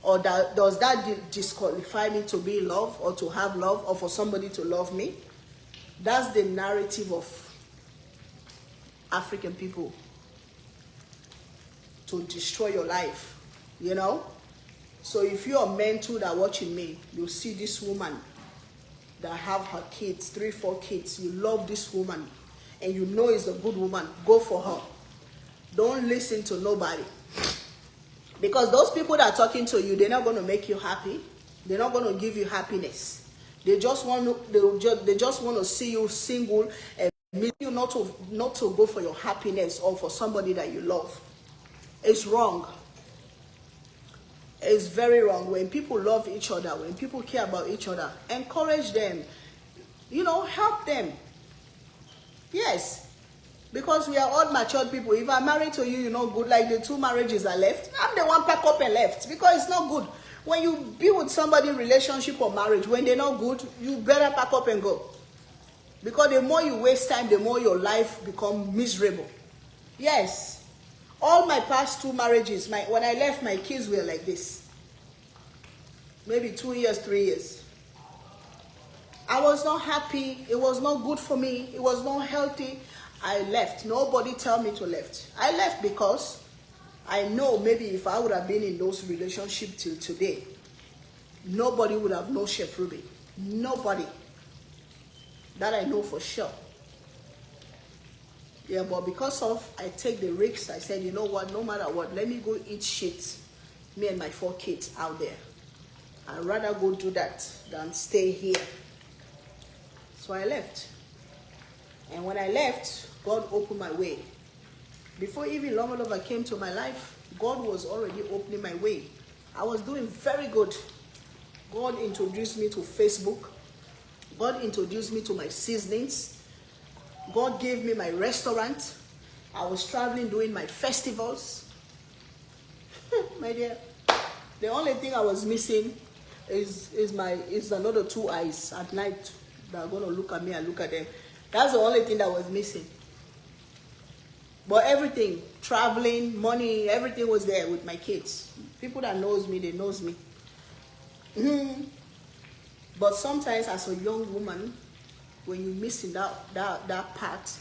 Or does that disqualify me to be in love, or to have love, or for somebody to love me? That's the narrative of African people, to destroy your life, So if you're a man too that watching me, you'll see this woman that have her kids, 3, 4 kids. You love this woman, and you know it's a good woman. Go for her. Don't listen to nobody. Because those people that are talking to you, they're not going to make you happy. They're not going to give you happiness. They just want to see you single, and meet you not to go for your happiness or for somebody that you love. It's wrong. It's very wrong. When people love each other, when people care about each other, encourage them. Help them. Yes. Because we are all matured people. If I'm married to you, good, like the 2 marriages are left, I'm the one pack up and left, because it's not good. When you be with somebody in relationship or marriage, when they're not good, you better pack up and go. Because the more you waste time, the more your life becomes miserable. Yes. All my past 2 marriages, when I left, my kids were like this. Maybe 2 years, 3 years. I was not happy. It was not good for me. It was not healthy. I left. Nobody tell me to left. I left because I know maybe if I would have been in those relationships till today, nobody would have known Chef Ruby. Nobody. That I know for sure. Yeah, but because I take the risks, I said, you know what, no matter what, let me go eat shit, me and my 4 kids out there. I'd rather go do that than stay here. So I left. And when I left, God opened my way. Before even Lover came to my life, God was already opening my way. I was doing very good. God introduced me to Facebook. God introduced me to my seasonings. God gave me my restaurant. I was traveling, doing my festivals. My dear, the only thing I was missing is another 2 eyes at night that are going to look at me and look at them. That's the only thing that was missing. But everything, traveling, money, everything was there with my kids. People that knows me, they knows me. But sometimes as a young woman, when you're missing that part,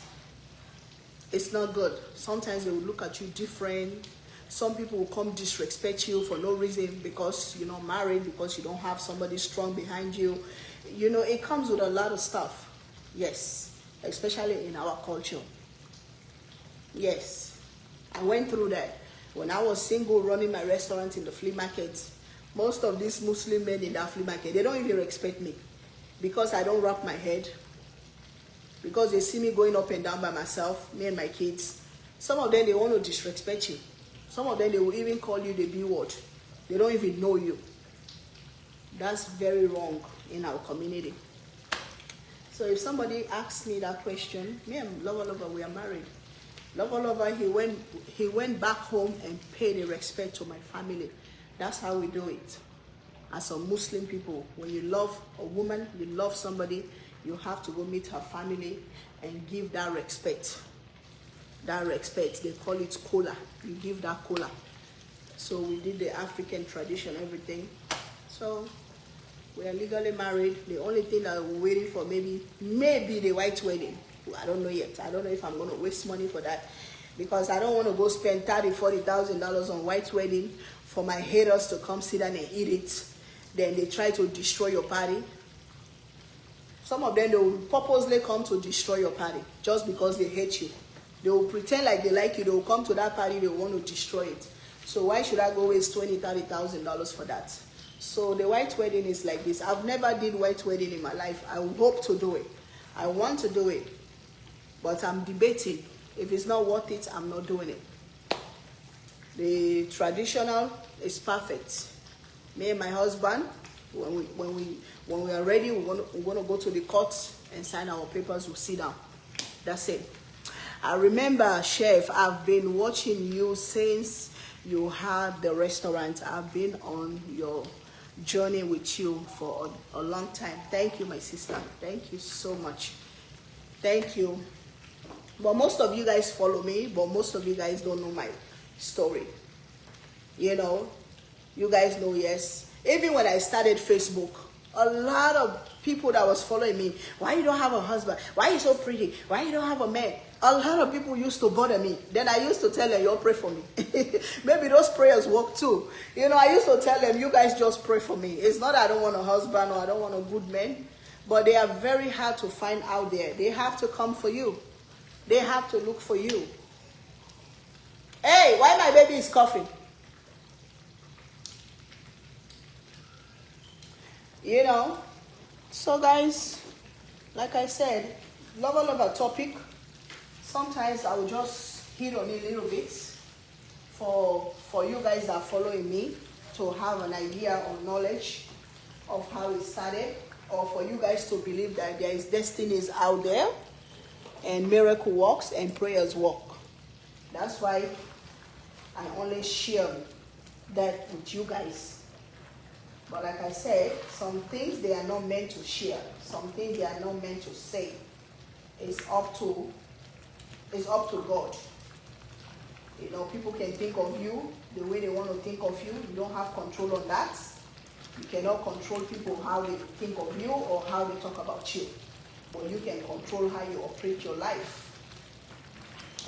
it's not good. Sometimes they will look at you different. Some people will come disrespect you for no reason, because you're not married, because you don't have somebody strong behind you. It comes with a lot of stuff. Yes, especially in our culture. Yes, I went through that. When I was single, running my restaurant in the flea market, most of these Muslim men in that flea market, they don't even respect me. because I don't wrap my head, because they see me going up and down by myself, me and my kids. Some of them, they want to disrespect you. Some of them, they will even call you the B word. They don't even know you. That's very wrong in our community. So if somebody asks me that question, me and Lover, we are married. Lover, he went back home and paid the respect to my family. That's how we do it. As a Muslim people, when you love a woman, you love somebody, you have to go meet her family and give that respect. That respect, they call it kola. You give that kola. So we did the African tradition, everything. So we are legally married. The only thing that we're waiting for, maybe the white wedding. I don't know yet. I don't know if I'm going to waste money for that, because I don't want to go spend $30,000-$40,000 on white wedding for my haters to come sit down and eat it. Then they try to destroy your party. Some of them, they will purposely come to destroy your party just because they hate you. They will pretend like they like you. They will come to that party. They want to destroy it. So why should I go waste $20,000-$30,000 for that? So the white wedding is like this. I've never did white wedding in my life. I hope to do it. I want to do it. But I'm debating. If it's not worth it, I'm not doing it. The traditional is perfect. Me and my husband, when we are ready, we're going to go to the courts and sign our papers. We'll sit down. That's it. I remember, Chef, I've been watching you since you had the restaurant. I've been on your journey with you for a long time. Thank you, my sister. Thank you so much. Thank you. But most of you guys follow me, but most of you guys don't know my story. You know, you guys know, yes. Even when I started Facebook, a lot of people that was following me, why you don't have a husband? Why you so pretty? Why you don't have a man? A lot of people used to bother me. Then I used to tell them, you pray for me. Maybe those prayers work too. You know, I used to tell them, you guys just pray for me. It's not that I don't want a husband or I don't want a good man, but they are very hard to find out there. They have to come for you. They have to look for you. Hey, why my baby is coughing? You know, so guys, like I said, lover topic. Sometimes I will just hit on it a little bit for you guys that are following me to have an idea or knowledge of how it started, or for you guys to believe that there is destinies out there and miracle works and prayers work. That's why I only share that with you guys. But like I said, some things they are not meant to share. Some things they are not meant to say. It's up to God. You know, people can think of you the way they want to think of you. You don't have control on that. You cannot control people how they think of you or how they talk about you. But you can control how you operate your life.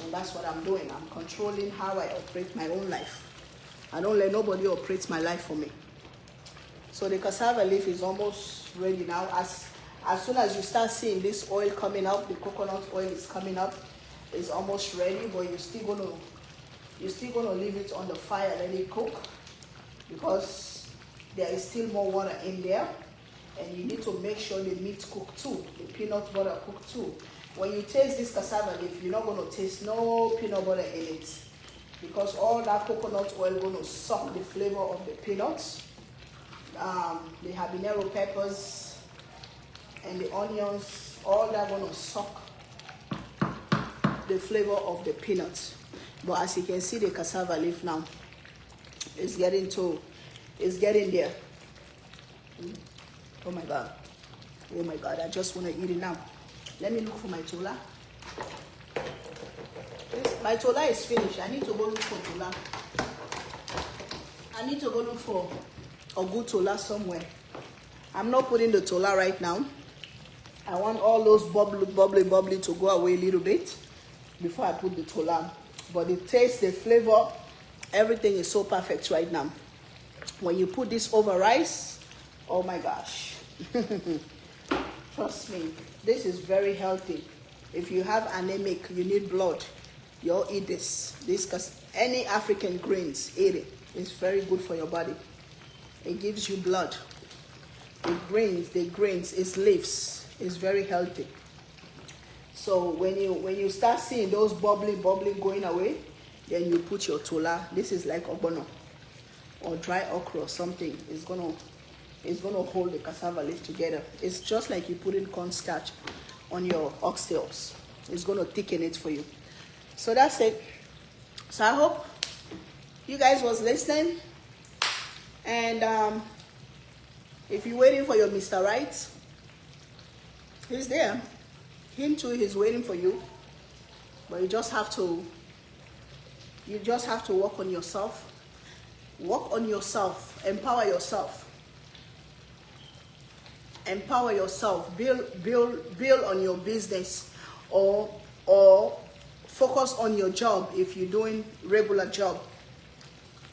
And that's what I'm doing. I'm controlling how I operate my own life. I don't let nobody operate my life for me. So the cassava leaf is almost ready now. As soon as you start seeing this oil coming up, the coconut oil is coming up, it's almost ready, but you're still gonna leave it on the fire, let it cook, because there is still more water in there, and you need to make sure the meat cook too, the peanut butter cook too. When you taste this cassava leaf, you're not gonna taste no peanut butter in it, because all that coconut oil gonna suck the flavor of the peanuts. The habanero peppers and the onions, all that gonna suck the flavor of the peanuts. But as you can see, the cassava leaf now is getting there. Oh my God, I just want to eat it now. Let me look for my tola. My tola is finished. I need to go look for tola. I need to go look for a good tola somewhere. I'm not putting the tola right now. I want all those bubbly to go away a little bit before I put the tola. But the taste, the flavor, everything is so perfect right now. When you put this over rice, oh my gosh. Trust me, this is very healthy. If you have anemic, you need blood, you'll eat this. Because any African grains, eat it. It's very good for your body. It gives you blood. the grains, its leaves is very healthy. So when you start seeing those bubbling going away, then you put your tola. This is like ogbono or dry okra or something. It's gonna hold the cassava leaf together. It's just like you put in cornstarch on your oxtails. It's gonna thicken it for you. So that's it. So I hope you guys was listening. And if you're waiting for your Mr. Right, he's there. Him too, he's waiting for you. But you just have to work on yourself. Work on yourself. Empower yourself. Empower yourself. Build on your business, or focus on your job if you're doing regular job.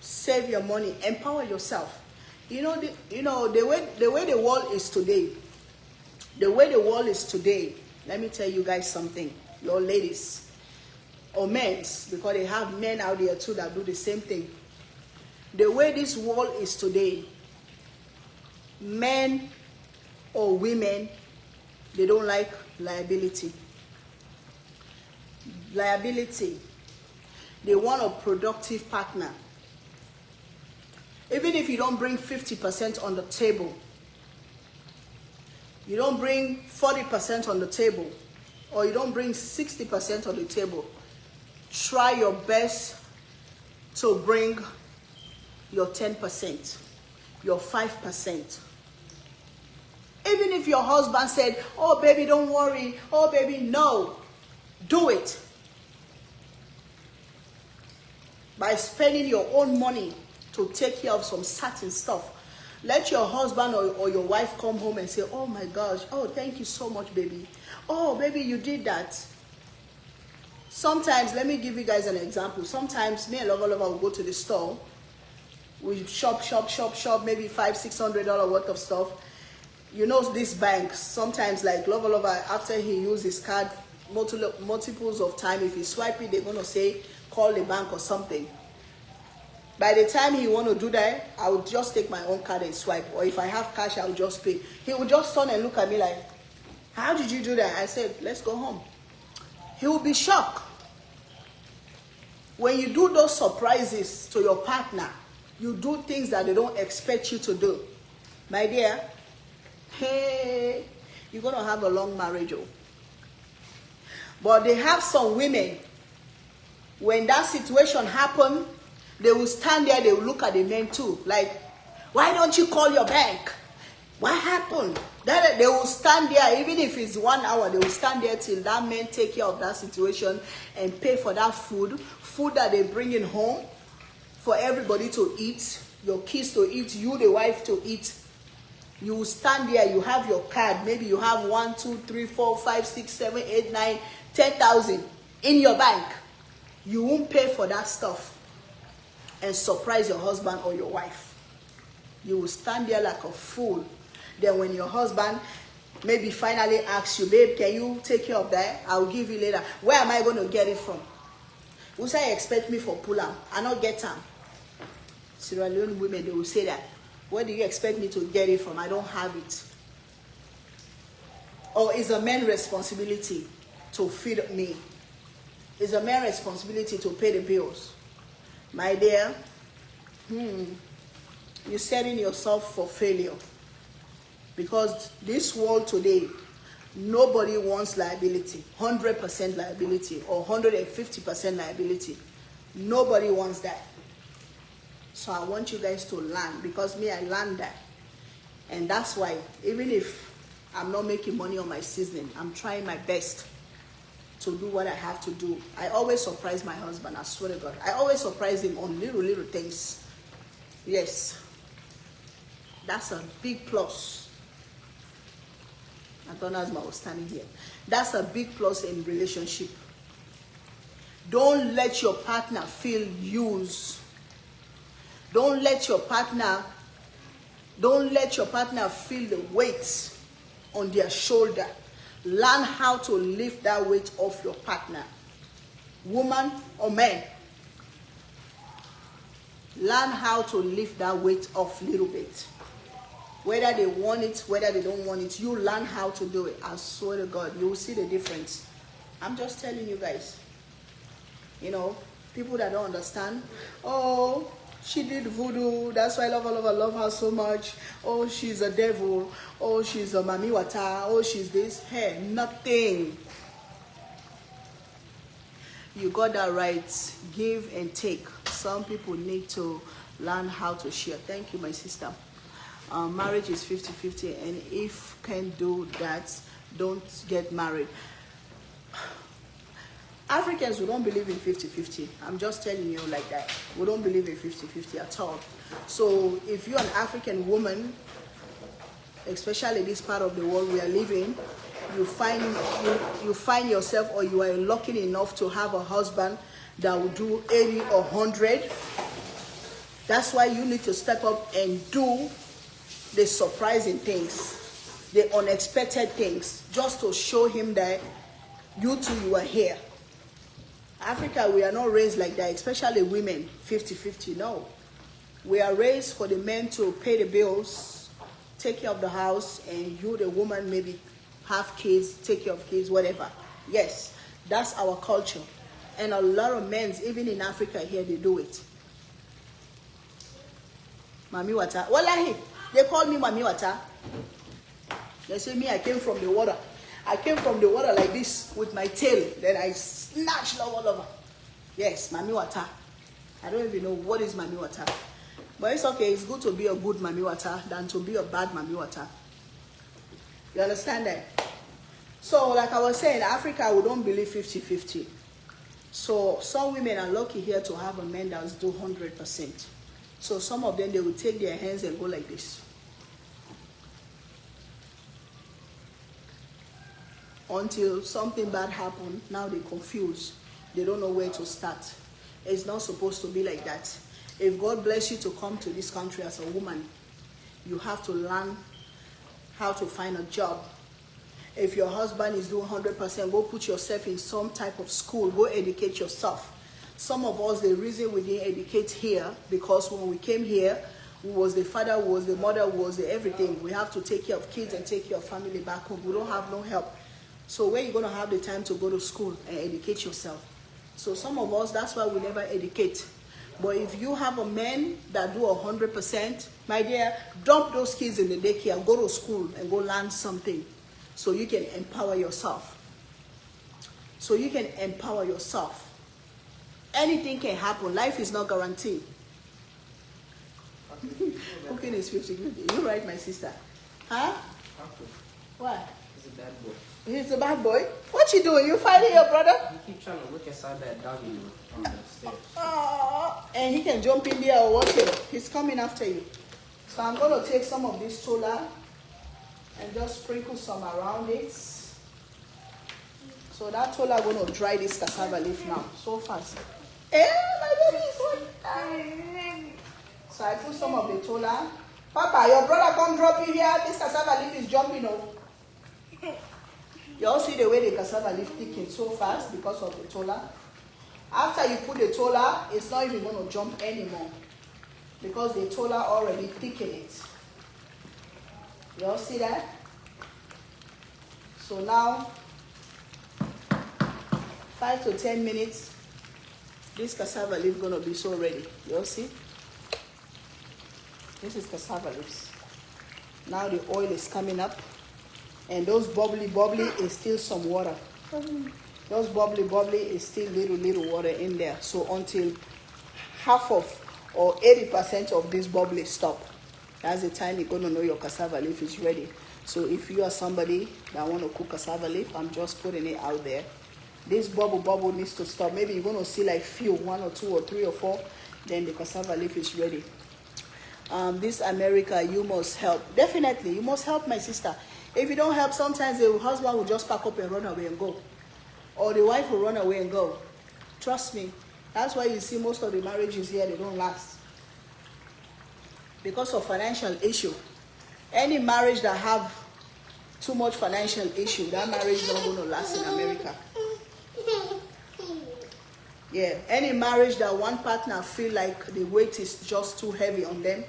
Save your money. Empower yourself. The way the world is today. The way the world is today. Let me tell you guys something, your ladies or men, because they have men out there too that do the same thing. The way this world is today, men or women, they don't like liability. Liability. They want a productive partner. Even if you don't bring 50% on the table, you don't bring 40% on the table, or you don't bring 60% on the table, try your best to bring your 10%, your 5%. Even if your husband said, oh baby, don't worry, oh baby, no, do it. By spending your own money to take care of some certain stuff. Let your husband or your wife come home and say, oh my gosh, oh thank you so much, baby. Oh baby, you did that. Sometimes, let me give you guys an example. Sometimes me and Lover will go to the store. We shop, maybe $500-600 worth of stuff. You know, these banks, sometimes like Lover, after he uses his card multiples of time, if he swipe it, they're going to say, call the bank or something. By the time he want to do that, I would just take my own card and swipe. Or if I have cash, I will just pay. He would just turn and look at me like, how did you do that? I said, let's go home. He will be shocked. When you do those surprises to your partner, you do things that they don't expect you to do. My dear, hey, you're going to have a long marriage. Oh. But they have some women, when that situation happens, they will stand there, they will look at the men too. Like, why don't you call your bank? What happened? Then they will stand there, even if it's 1 hour, they will stand there till that man take care of that situation and pay for that food that they bring in home for everybody to eat, your kids to eat, you, the wife, to eat. You will stand there, you have your card, maybe you have 1, 2, 3, 4, 5, 6, 7, 8, 9, 10,000 in your bank. You won't pay for that stuff and surprise your husband or your wife. You will stand there like a fool. Then when your husband maybe finally asks you, babe, can you take care of that? I'll give you later. Where am I going to get it from? Who say expect me for pull-am? I not get them. Sierra Leone women, they will say that. Where do you expect me to get it from? I don't have it. Or is a man's responsibility to feed me? Is a man's responsibility to pay the bills? My dear, you're setting yourself for failure. Because this world today, nobody wants liability, 100% liability or 150% liability. Nobody wants that. So I want you guys to learn, because me, I learned that. And that's why, even if I'm not making money on my seasoning, I'm trying my best to do what I have to do. I always surprise my husband, I swear to God. I always surprise him on little things. Yes. That's a big plus. Adonazma was standing here. That's a big plus in relationship. Don't let your partner feel used. Don't let your partner feel the weight on their shoulder. Learn how to lift that weight off your partner. Woman or man. Learn how to lift that weight off a little bit. Whether they want it, whether they don't want it, you learn how to do it. I swear to God, you will see the difference. I'm just telling you guys. You know, people that don't understand, oh, she did voodoo, that's why I love her so much. Oh, she's a devil. Oh, she's a mami wata. Oh, she's this. Hey, nothing. You got that right. Give and take. Some people need to learn how to share. Thank you, my sister. Marriage is 50-50, and if can't do that, don't get married. Africans, we don't believe in 50-50. I'm just telling you like that. We don't believe in 50-50 at all. So if you're an African woman, especially this part of the world we are living, you find yourself, or you are lucky enough to have a husband that will do 80 or 100. That's why you need to step up and do the surprising things, the unexpected things, just to show him that you too, you are here. Africa, we are not raised like that, especially women, 50-50, no. We are raised for the men to pay the bills, take care of the house, and you, the woman, maybe have kids, take care of kids, whatever. Yes, that's our culture. And a lot of men, even in Africa here, they do it. Mami Wata. Wallahi, they call me Mami Wata. They say me, I came from the water. I came from the water like this with my tail. Then I snatched all over. Yes, Mami Wata. I don't even know what is Mami Wata. But it's okay. It's good to be a good Mami Wata than to be a bad Mami Wata. You understand that? So, like I was saying, Africa, we don't believe 50-50. So, some women are lucky here to have a man that will do 100%. So, some of them, they will take their hands and go like this. Until something bad happens, now they're confused. They don't know where to start. It's not supposed to be like that. If God bless you to come to this country as a woman, you have to learn how to find a job. If your husband is doing 100%, go put yourself in some type of school. Go educate yourself. Some of us, the reason we didn't educate here, because when we came here, who was the father, who was the mother, who was the everything. We have to take care of kids and take care of family back home. We don't have no help. So where are you going to have the time to go to school and educate yourself? So some of us, that's why we never educate. But if you have a man that do 100%, my dear, dump those kids in the daycare, go to school and go learn something so you can empower yourself. So you can empower yourself. Anything can happen. Life is not guaranteed. Cooking is 50-50. You're right, my sister. Huh? What?
He's a bad boy.
He's a bad boy? What you doing? You fighting your brother?
You keep trying to look inside that doggy on the stairs.
And he can jump in there or whatever. He's coming after you. So I'm going to take some of this tola and just sprinkle some around it. So that tola going to dry this cassava leaf now. So fast. Eh, my baby is one. So I put some of the tola. Papa, your brother come drop you here. This cassava leaf is jumping over. You all see the way the cassava leaf thickens so fast because of the tola. After you put the tola, it's not even going to jump anymore because the tola already thickened it. You all see that? So now, 5 to 10 minutes, this cassava leaf going to be so ready. You all see? This is cassava leaves. Now the oil is coming up. And those bubbly is still some water. Those bubbly is still little water in there. So until half of or 80% of this bubbly stop, that's the time you're going to know your cassava leaf is ready. So if you are somebody that want to cook cassava leaf, I'm just putting it out there. This bubble needs to stop. Maybe you're going to see like few, 1 or 2 or 3 or 4, then the cassava leaf is ready. This America, you must help. Definitely, you must help, my sister. If you don't help, sometimes the husband will just pack up and run away and go. Or the wife will run away and go. Trust me. That's why you see most of the marriages here, they don't last. Because of financial issue. Any marriage that have too much financial issue, that marriage is not going to last in America. Yeah, any marriage that one partner feel like the weight is just too heavy on them,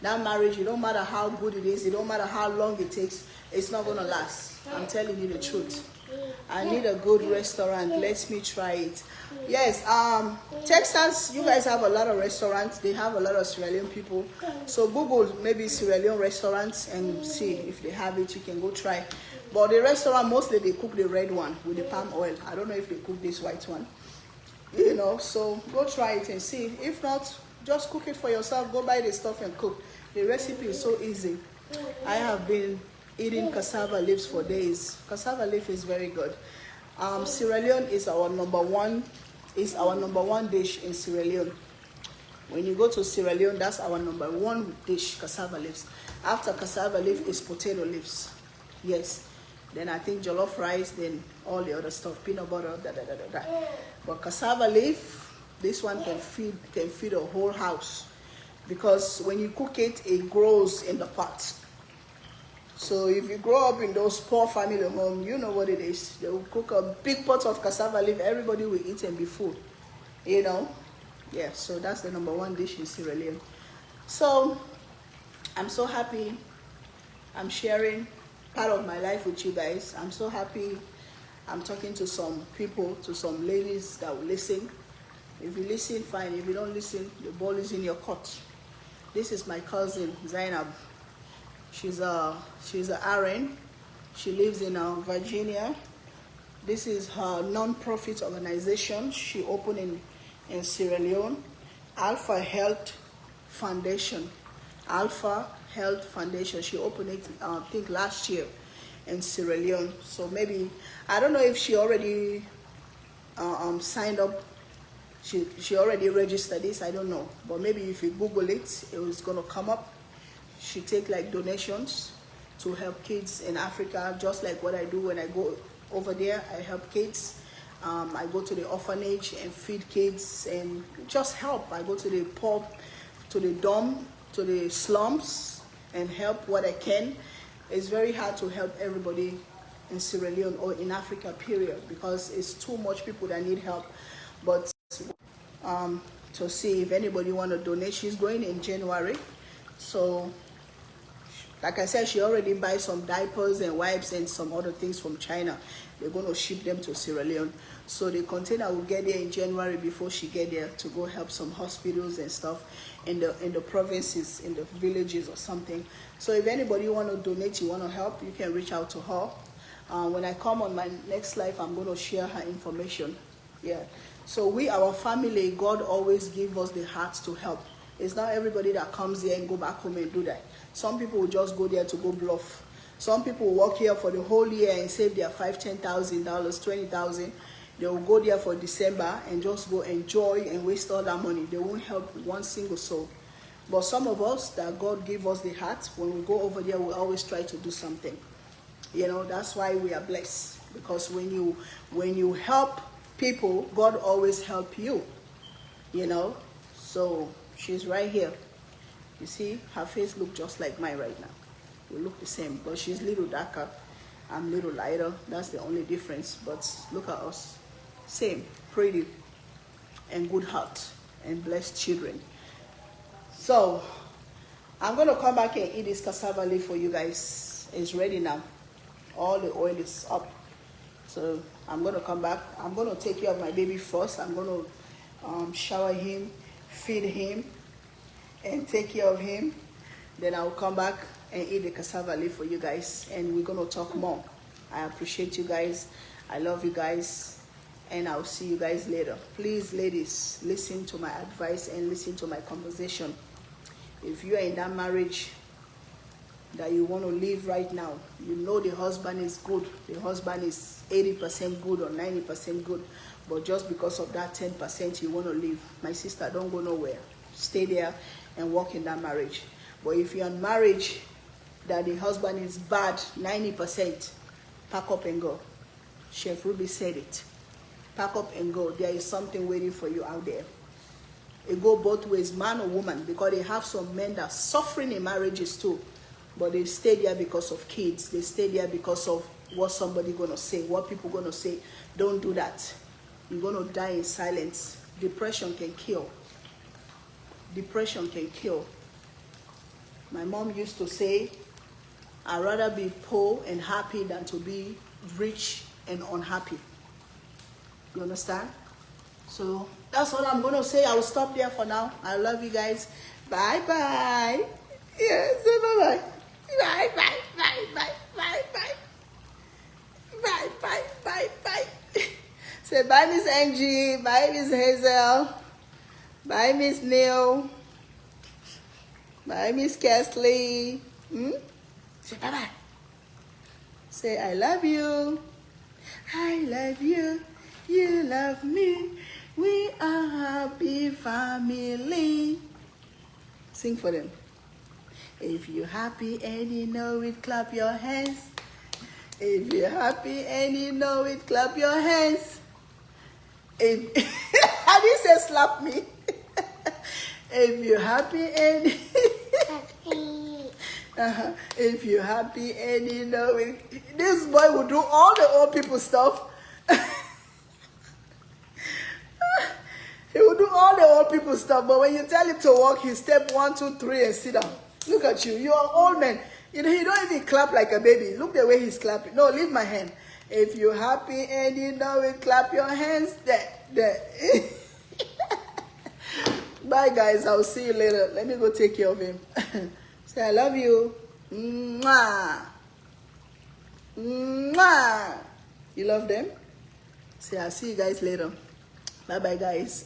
That marriage, it don't matter how good it is, it don't matter how long it takes, it's not gonna last. I'm telling you the truth. I need a good restaurant. Let me try it. Yes, Texas, you guys have a lot of restaurants. They have a lot of Sierra Leone people. So Google maybe Sierra Leone restaurants and see if they have it. You can go try. But the restaurant, mostly they cook the red one with the palm oil. I don't know if they cook this white one. You know, so go try it and see. If not, just cook it for yourself. Go buy the stuff and cook. The recipe is so easy. I have been eating cassava leaves for days. Cassava leaf is very good. Sierra Leone is our number one dish in Sierra Leone. When you go to Sierra Leone, that's our number one dish, cassava leaves. After cassava leaf is potato leaves. Yes. Then I think jollof rice, then all the other stuff, peanut butter, da. But cassava leaf, this one can feed a whole house, because when you cook it, it grows in the pot. So if you grow up in those poor family home, you know what it is. They will cook a big pot of cassava leaf. Everybody will eat and be full. You know? Yeah, so that's the number one dish in Sierra Leone. So I'm so happy I'm sharing part of my life with you guys. I'm so happy I'm talking to some people, to some ladies that will listen. If you listen, fine. If you don't listen, the ball is in your court. This is my cousin, Zainab. She's a RN. She lives in Virginia. This is her non-profit organization she opened in Sierra Leone, Alpha Health Foundation. Alpha Health Foundation. She opened it, I think, last year in Sierra Leone. So maybe, I don't know if she already signed up. She already registered this, I don't know. But maybe if you Google it, it was gonna come up. She take like donations to help kids in Africa, just like what I do when I go over there. I help kids. I go to the orphanage and feed kids and just help. I go to the poor, to the dorm, to the slums and help what I can. It's very hard to help everybody in Sierra Leone or in Africa, period, because it's too much people that need help. But to see if anybody want to donate, she's going in January. So like I said, she already buys some diapers and wipes and some other things from China. They're going to ship them to Sierra Leone. So the container will get there in January before she get there to go help some hospitals and stuff in the provinces, in the villages or something. So if anybody want to donate, you want to help, you can reach out to her. When I come on my next live, I'm going to share her information. Yeah. So our family, God always give us the heart to help. It's not everybody that comes here and go back home and do that. Some people will just go there to go bluff. Some people will work here for the whole year and save their $5,000, $10,000, $20,000. They will go there for December and just go enjoy and waste all that money. They won't help one single soul. But some of us, that God give us the heart, when we go over there, we always try to do something. You know, that's why we are blessed. Because when you help people, God always help you. You know, so she's right here. You see, her face look just like mine right now. We look the same, but she's a little darker. I'm a little lighter. That's the only difference. But look at us. Same, pretty, and good heart, and blessed children. So, I'm going to come back and eat this cassava leaf for you guys. It's ready now. All the oil is up. So, I'm going to come back. I'm going to take care of my baby first. I'm going to shower him, feed him, and take care of him. Then I'll come back and eat the cassava leaf for you guys, and we're going to talk more. I appreciate you guys. I love you guys, and I'll see you guys later. Please, ladies, listen to my advice and listen to my conversation. If you are in that marriage that you want to leave right now, you know the husband is good, the husband is 80% good or 90% good, but just because of that 10% you want to leave, my sister, don't go nowhere. Stay there and work in that marriage. But if you're in marriage that the husband is bad 90%, pack up and go. Chef Ruby said it. Pack up and go. There is something waiting for you out there. It go both ways, man or woman, because they have some men that are suffering in marriages too. But they stay there because of kids. They stay there because of what somebody gonna say, what people gonna say. Don't do that. You're gonna die in silence. Depression can kill. Depression can kill. My mom used to say, I'd rather be poor and happy than to be rich and unhappy. You understand? So that's all I'm going to say. I'll stop there for now. I love you guys. Bye-bye. Yeah, say bye-bye. Bye-bye, bye-bye, bye-bye. Bye, bye, bye, bye. Say bye, Miss Angie. Bye, Miss Hazel. Bye, Miss Neil. Bye, Miss Kesley. Say bye-bye. Say I love you. I love you. You love me. We are happy family. Sing for them. If you're happy and you know it, clap your hands. If you're happy and you know it, clap your hands. If how do you say slap me? If you're happy and if you're happy and you know it, this boy will do all the old people stuff. He will do all the old people stuff, but when you tell him to walk, he step 1, 2, 3 and sit down. Look at you. You're an old man. You know, he don't even clap like a baby. Look the way he's clapping. No, leave my hand. If you're happy and you know it, clap your hands. There. Bye, guys. I'll see you later. Let me go take care of him. Say, I love you. Mwah. Mwah. You love them? Say, I'll see you guys later. Bye-bye, guys.